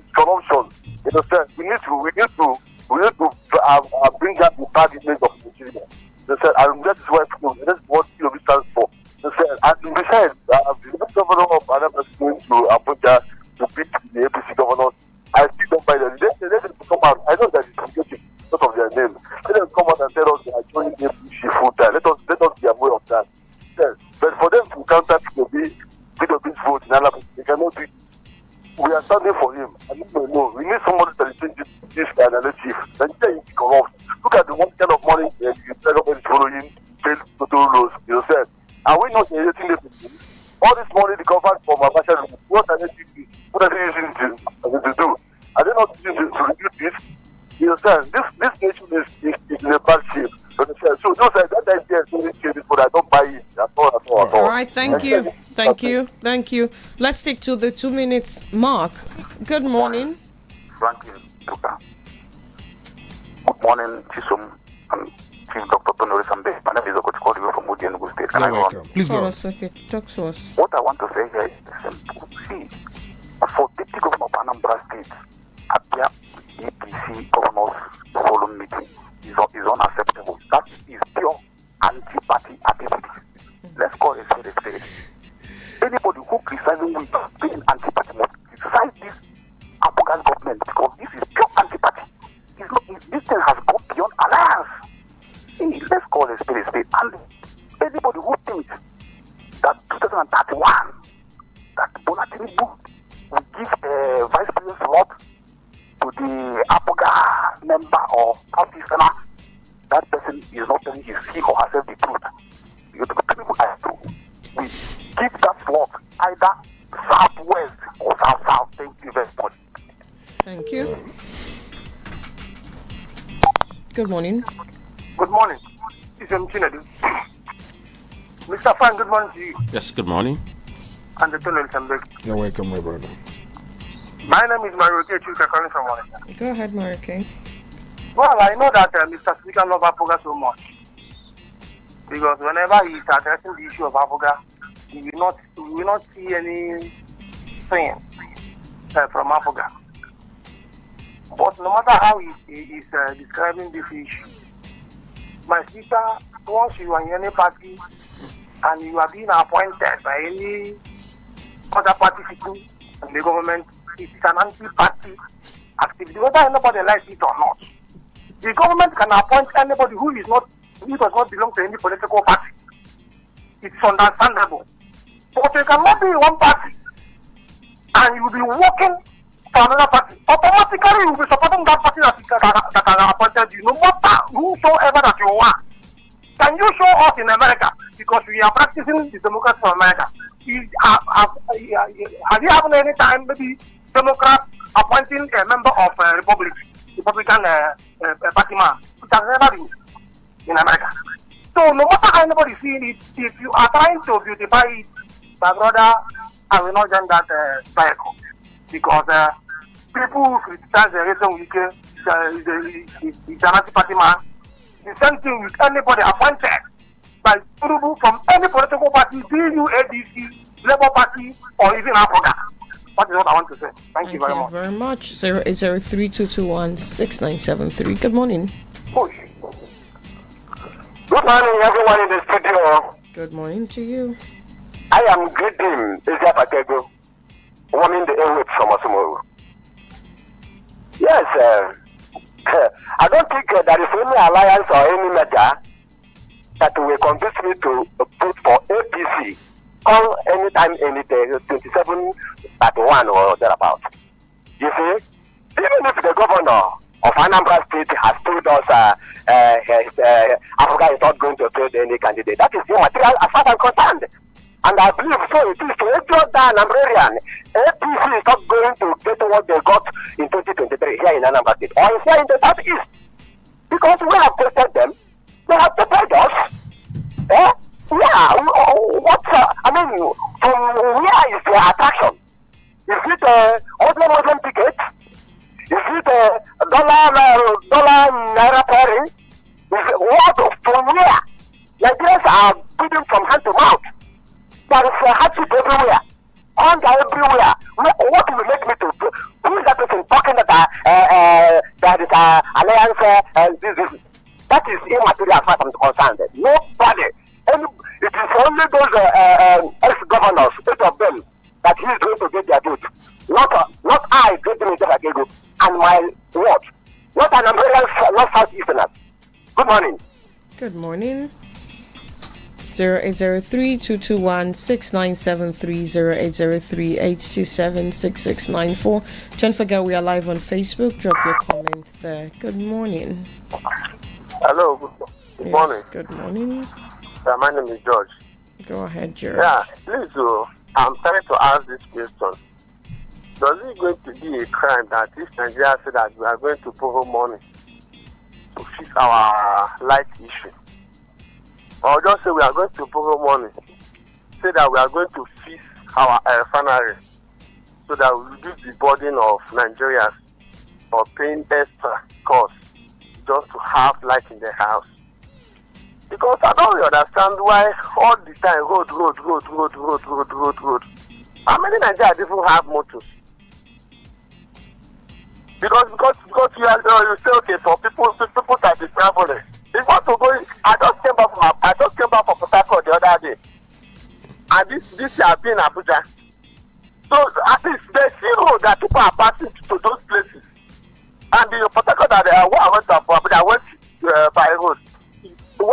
understand? We need to bring up the bad image of Nigeria. You understand? And that is why that's what POB stands for. You understand? And besides, the next governor of Anambra is going to Abuja to beat the APC governors. I still don't buy that. Let them come out. I know that it's subjective because of their name. Let them come out and tell us they are joining APC full time. Let us be aware of that. Yes. But for them to counter POB's vote in Anambra, they cannot do it. We are standing for him. I don't know. We need somebody that is changing this narrative. Nigeria is corrupt. Look at the one kind of money the government is following, failed total loss. You know, sir. Are we not generating this? All this money the government from Abacha, what are they using? What are they using to do? Are they not using to reduce this? You understand? This nation is in a bad shape. So those are that idea is only changes, but I don't buy it at all. All right, thank you. Let's stick to the 2 minutes mark. Good morning. Franklin Tuka. Good morning, Chisum and Chief Dr. Tonori Sambe. My name is Sokoto-Badagry from Enugu State. You're welcome. Please go. Talk to us. What I want to say here is simple. See, for Deputy Governor of Anambra State, APGA APC Governors Forum meeting is unacceptable. That is pure anti-party activity. Let's call it a spade. Anybody who criticizes with being anti-party must criticize this APGA government because this is pure anti-party. This thing has gone beyond alliance. See, let's call it a spade. And anybody who thinks that 2031, that Bala Tinubu will give a vice president slot to the APGA member or party senate, that person is not telling he or herself the truth. Because the people I do, we give that slot either southwest or south. Thank you very much. Thank you. Good morning. Good morning. It's Mchinedu. Mr. Fan, good morning to you. Yes, good morning. And the Tunnel Mbeki. You're welcome, my brother. My name is Mario K. Chuka, calling from Onitsha. Go ahead, Marike. Well, I know that Mr. Speaker loves APGA so much. Because whenever he is addressing the issue of APGA, we will not see anything from APGA. But no matter how he is describing this issue, my sister, once you are in any party and you are being appointed by any other party people in the government, it's an anti-party activity, whether anybody likes it or not. The government can appoint anybody who does not belong to any political party. It's understandable. But you cannot be in one party and you will be working for another party. Automatically you will be supporting that party that has appointed you, no matter whosoever that you are. Can you show us in America? Because we are practicing the democracy of America. Have you had any time maybe Democrat appointing a member of Republican party man? It has never been in America. So no matter how anybody seeing it, if you are trying to beautify it, my brother, I will not join that cycle. Because people who criticize the reason we can is an anti-party man. The same thing with anybody appointed by Tinubu from any political party, be you ADC, Labour Party, or even APGA. That is what I want to say. Thank you very much. Very much. 0803-221-6973. Good morning. Push. Good morning, everyone in the studio. Good morning to you. I am greeting Asia Patego, warming the airwaves from Osumuru. Yes, I don't think there is any alliance or any measure that will convince me to vote for APC on anytime, any day, 27-31 or thereabout. You see, even if the governor of Anambra State has told us APGA is not going to trade any candidate, that is immaterial as far as I'm concerned. And I believe so it is to ensure that Anambrarian APC is not going to get what they got in 2023 here in Anambra State or here in the southeast. Because we have tested them, they have tested us. Yeah, from where is the attraction? Is it Muslim ticket? Is it dollar naira pairing? Is it what from where? Nigerians are feeding from hand to mouth. There is a hardship everywhere. Hunger everywhere. What will make me to who is that person talking that there is an alliance this? That is immaterial as far as I'm concerned. Nobody. It is only those ex-governors, 8 of them, that he is going to get their vote. Not I getting it Agego and my what? Not an umbrella, not Southeasterners. Good morning. Good morning. 0803-221-6973-0803-827-6694. Don't forget we are live on Facebook. Drop your comment there. Good morning. Hello. Good morning. Good morning. My name is George. Go ahead, George. Yeah, please, I'm trying to ask this question. Does it going to be a crime that if Nigeria said that we are going to borrow money to fix our light issue? Or just say we are going to borrow money, say that we are going to fix our refinery so that we reduce the burden of Nigerians for paying extra costs just to have light in their house? Because I don't really understand why all the time road. How many Nigerians even have motors? Because you say okay for people that is traveling. If want to go, I just came back from Port Harcourt the other day, and this has been Abuja. So at least they see road that people are passing to those places. And the Port Harcourt that I went to Abuja, I went by road. I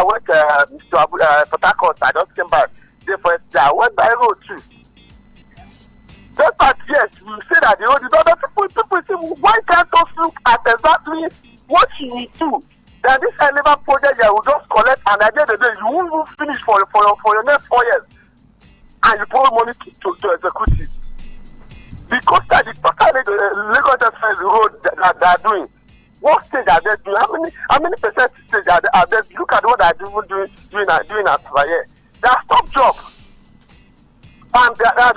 went to Port Harcourt, I just came back. Therefore, I went by road too. That part, yes, we say that the other people say, why can't us look at exactly what you will do? That this level project you will just collect, and at the end of the day, you won't finish for your next 4 years, and you borrow money to execute it. Because that the Lagos Express road that they are doing, what stage are they doing? How many percent stage are they? Look at what they are doing at here. They are stop job. And they are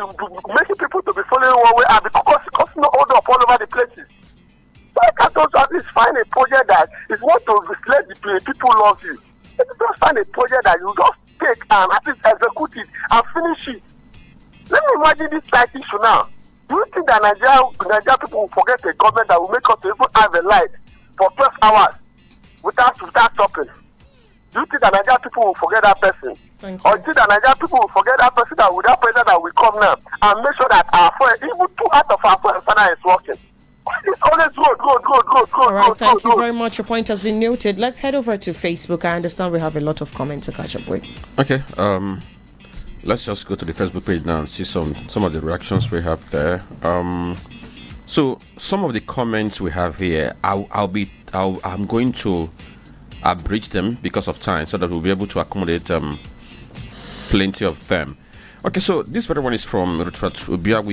making people to be following one way and because no hold up all over the places. So I can't also at least find a project that is what to let the people love you. If you just find a project that you just take and at least execute it and finish it. Let me imagine this light issue now. Do you think that Nigeria people will forget a government that will make us even have a light for 12 hours without stopping? Do you think that Nigerian people will forget that person? Or do you think that Nigerian people will forget that person that president that will come now and make sure that our phone, even 2 out of our phone is working? It's always road. All right, thank you very much. Your point has been noted. Let's head over to Facebook. I understand we have a lot of comments to catch up with. Okay, let's just go to the Facebook page now and see some of the reactions we have there. So some of the comments we have here, I'm going to abridge them because of time, so that we'll be able to accommodate plenty of them. Okay, so this very one is from Ubia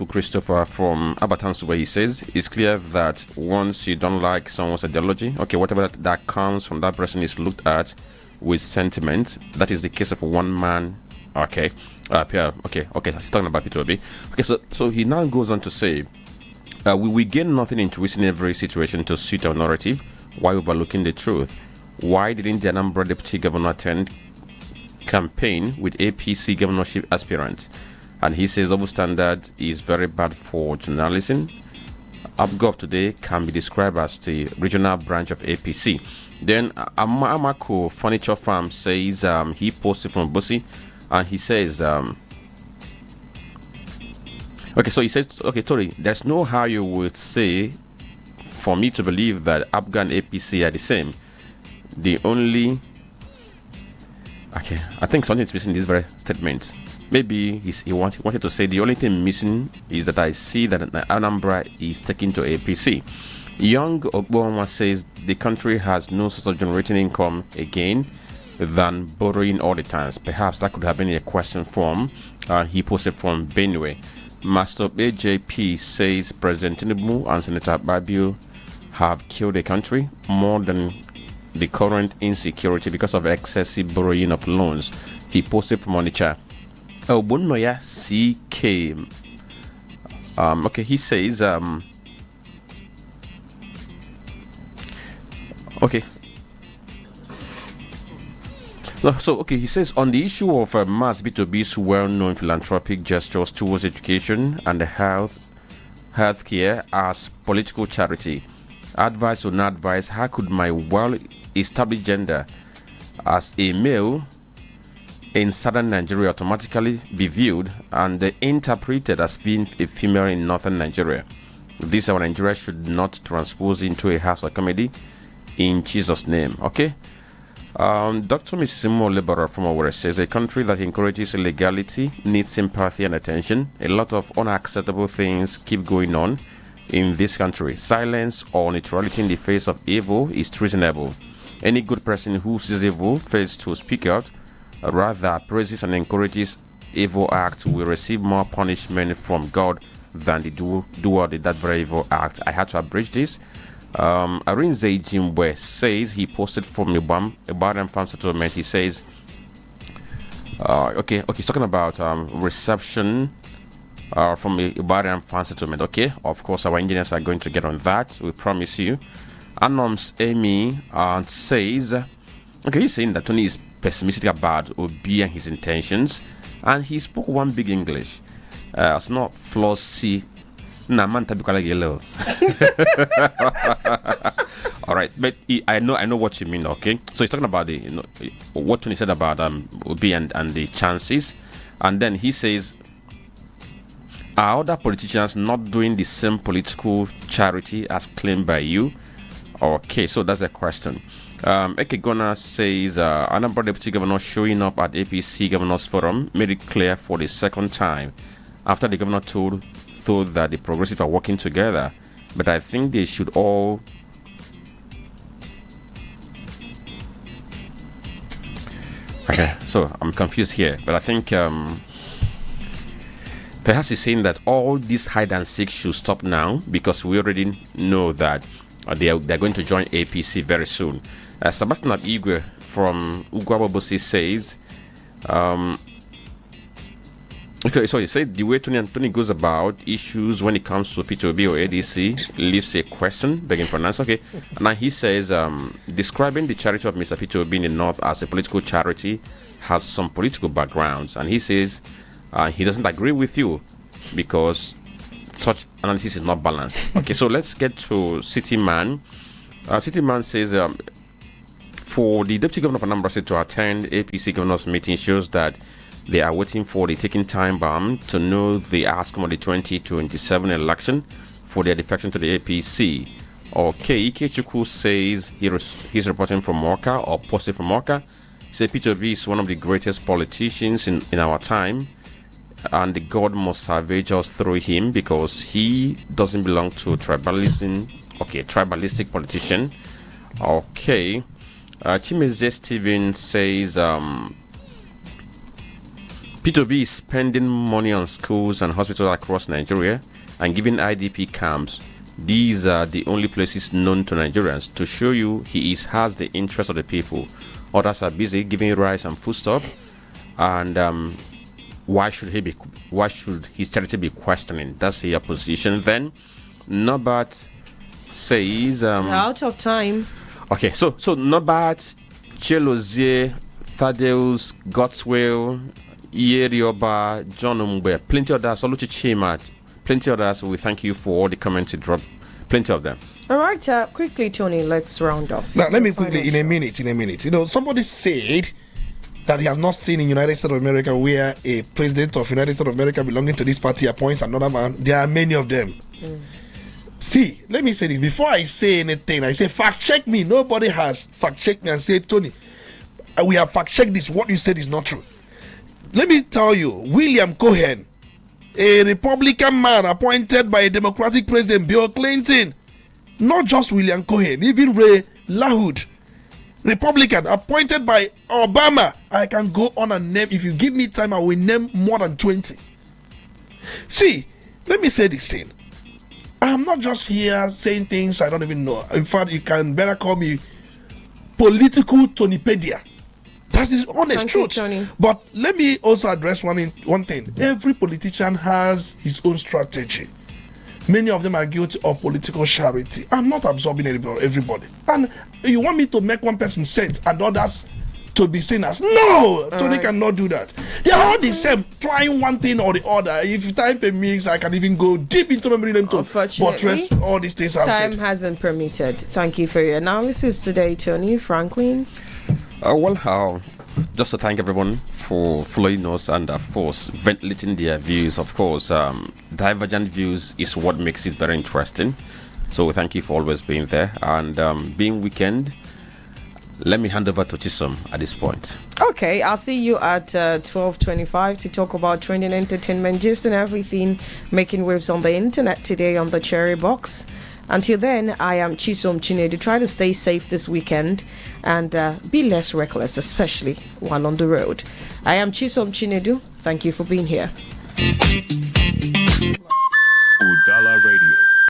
Christopher from Abatans, where he says it's clear that once you don't like someone's ideology, okay, whatever that comes from that person is looked at with sentiment. That is the case of one man. Okay, he's talking about Peter Obi. Okay, so he now goes on to say, we gain nothing in twisting every situation to suit our narrative while overlooking the truth. Why didn't the Anambra Deputy Governor attend campaign with APC governorship aspirants? And he says double standard is very bad for journalism. APGA today can be described as the regional branch of APC. Then Amako Furniture Farm says he posted from Bauchi, and he says okay, so he says, okay, Tori, there's no how you would say for me to believe that APGA and APC are the same. The only, okay, I think something is missing in this very statement. Maybe he wanted to say the only thing missing is that I see that Anambra is taken to APC. Young Obama says the country has no source of generating income again than borrowing all the times. Perhaps that could have been a question form he posted from Benue. Master AJP says President Tinubu and Senator Babio have killed the country more than the current insecurity because of excessive borrowing of loans. He posted from Onitsha. Obunoya CK. Okay, he says okay. No, so okay, he says on the issue of mass B2B's well-known philanthropic gestures towards education and the healthcare as political charity. Advice or not advice, how could my well-established gender as a male in southern Nigeria automatically be viewed and interpreted as being a female in northern Nigeria? This our Nigeria should not transpose into a house of comedy in Jesus' name. Okay. Dr. Mrs. Mo Liberal from Owerri says a country that encourages illegality needs sympathy and attention. A lot of unacceptable things keep going on in this country. Silence or neutrality in the face of evil is treasonable. Any good person who sees evil fails to speak out, rather praises and encourages evil acts, will receive more punishment from God than the doer of that very evil act. I had to abridge this. Arinze Jimwe says he posted from Ibadan Farm Settlement. He says okay, he's talking about reception from Ibadan Farm Settlement. Okay, of course our engineers are going to get on that, we promise you. Anoms Amy says, okay, he's saying that Tony is pessimistic about Obi and his intentions, and he spoke one big English. It's not flossy. All right, but I know what you mean. Okay, so he's talking about the what Tony said about Obi and the chances, and then he says, are other politicians not doing the same political charity as claimed by you? Okay, so that's the question. Ekegona says Anambra Deputy Governor showing up at APC Governors Forum made it clear for the second time after the governor thought that the progressive are working together, but I think they should all okay, so I'm confused here, but I think perhaps he's saying that all this hide and seek should stop now, because we already know that they're going to join APC very soon. Sebastian Igwe from Ugwabobosi says okay, so he said the way Tony goes about issues when it comes to P2B or ADC leaves a question begging for an answer. Okay, now he says describing the charity of Mr. P2B in the North as a political charity has some political backgrounds, and he says he doesn't agree with you because such analysis is not balanced. Okay, so let's get to City Man. City Man says for the Deputy Governor of Anambra State to attend APC Governors meeting shows that they are waiting for the ticking time bomb to know the outcome of the 2027 election for their defection to the APC. Okay, Ikechukwu says he's reporting from Moka, or posted from Moka. He said P2B is one of the greatest politicians in our time, and the God must salvage us through him because he doesn't belong to tribalism. Okay, tribalistic politician. Okay, Chimeze Steven says P2B is spending money on schools and hospitals across Nigeria and giving IDP camps. These are the only places known to Nigerians to show you he has the interest of the people. Others are busy giving rice and foodstuff, and why should his charity be questioning? That's the opposition. Then Nobat says out of time. Okay, so Nobat, Chelozie, Thaddeus, Godswill, Yerioba, John Umbe, plenty others, Oluchi Chima, plenty others. We thank you for all the comments you drop Plenty of them. All right, quickly, Tony, let's round off. Now, let me quickly, in a minute. You know, somebody said that he has not seen in United States of America where a president of United States of America belonging to this party appoints another man. There are many of them. See, let me say this. Before I say anything, I say fact check me. Nobody has fact checked me and said, Tony, we have fact checked this. What you said is not true. Let me tell you, William Cohen, a Republican man appointed by a Democratic President Bill Clinton, not just William Cohen, even Ray LaHood, Republican appointed by Obama. I can go on and name, if you give me time, I will name more than 20. See, let me say this thing. I'm not just here saying things I don't even know. In fact, you can better call me political Tonypedia. That's the honest truth. But let me also address one thing. Every politician has his own strategy. Many of them are guilty of political charity. I'm not absorbing everybody. And you want me to make one person saint and others to be sinners? No! Tony cannot do that. They are all the same, trying one thing or the other. If time permits, I can even go deep into memory them to buttress all these things I've said. Time hasn't permitted. Thank you for your analysis today, Tony. Franklin? Just to thank everyone for following us and, of course, ventilating their views. Of course, divergent views is what makes it very interesting. So thank you for always being there. And being weekend, let me hand over to Chisom at this point. Okay, I'll see you at 12:25 to talk about trending entertainment, gist and everything making waves on the internet today on the Cherry Box. Until then, I am Chisom Chinedu. Try to stay safe this weekend and be less reckless, especially while on the road. I am Chisom Chinedu. Thank you for being here.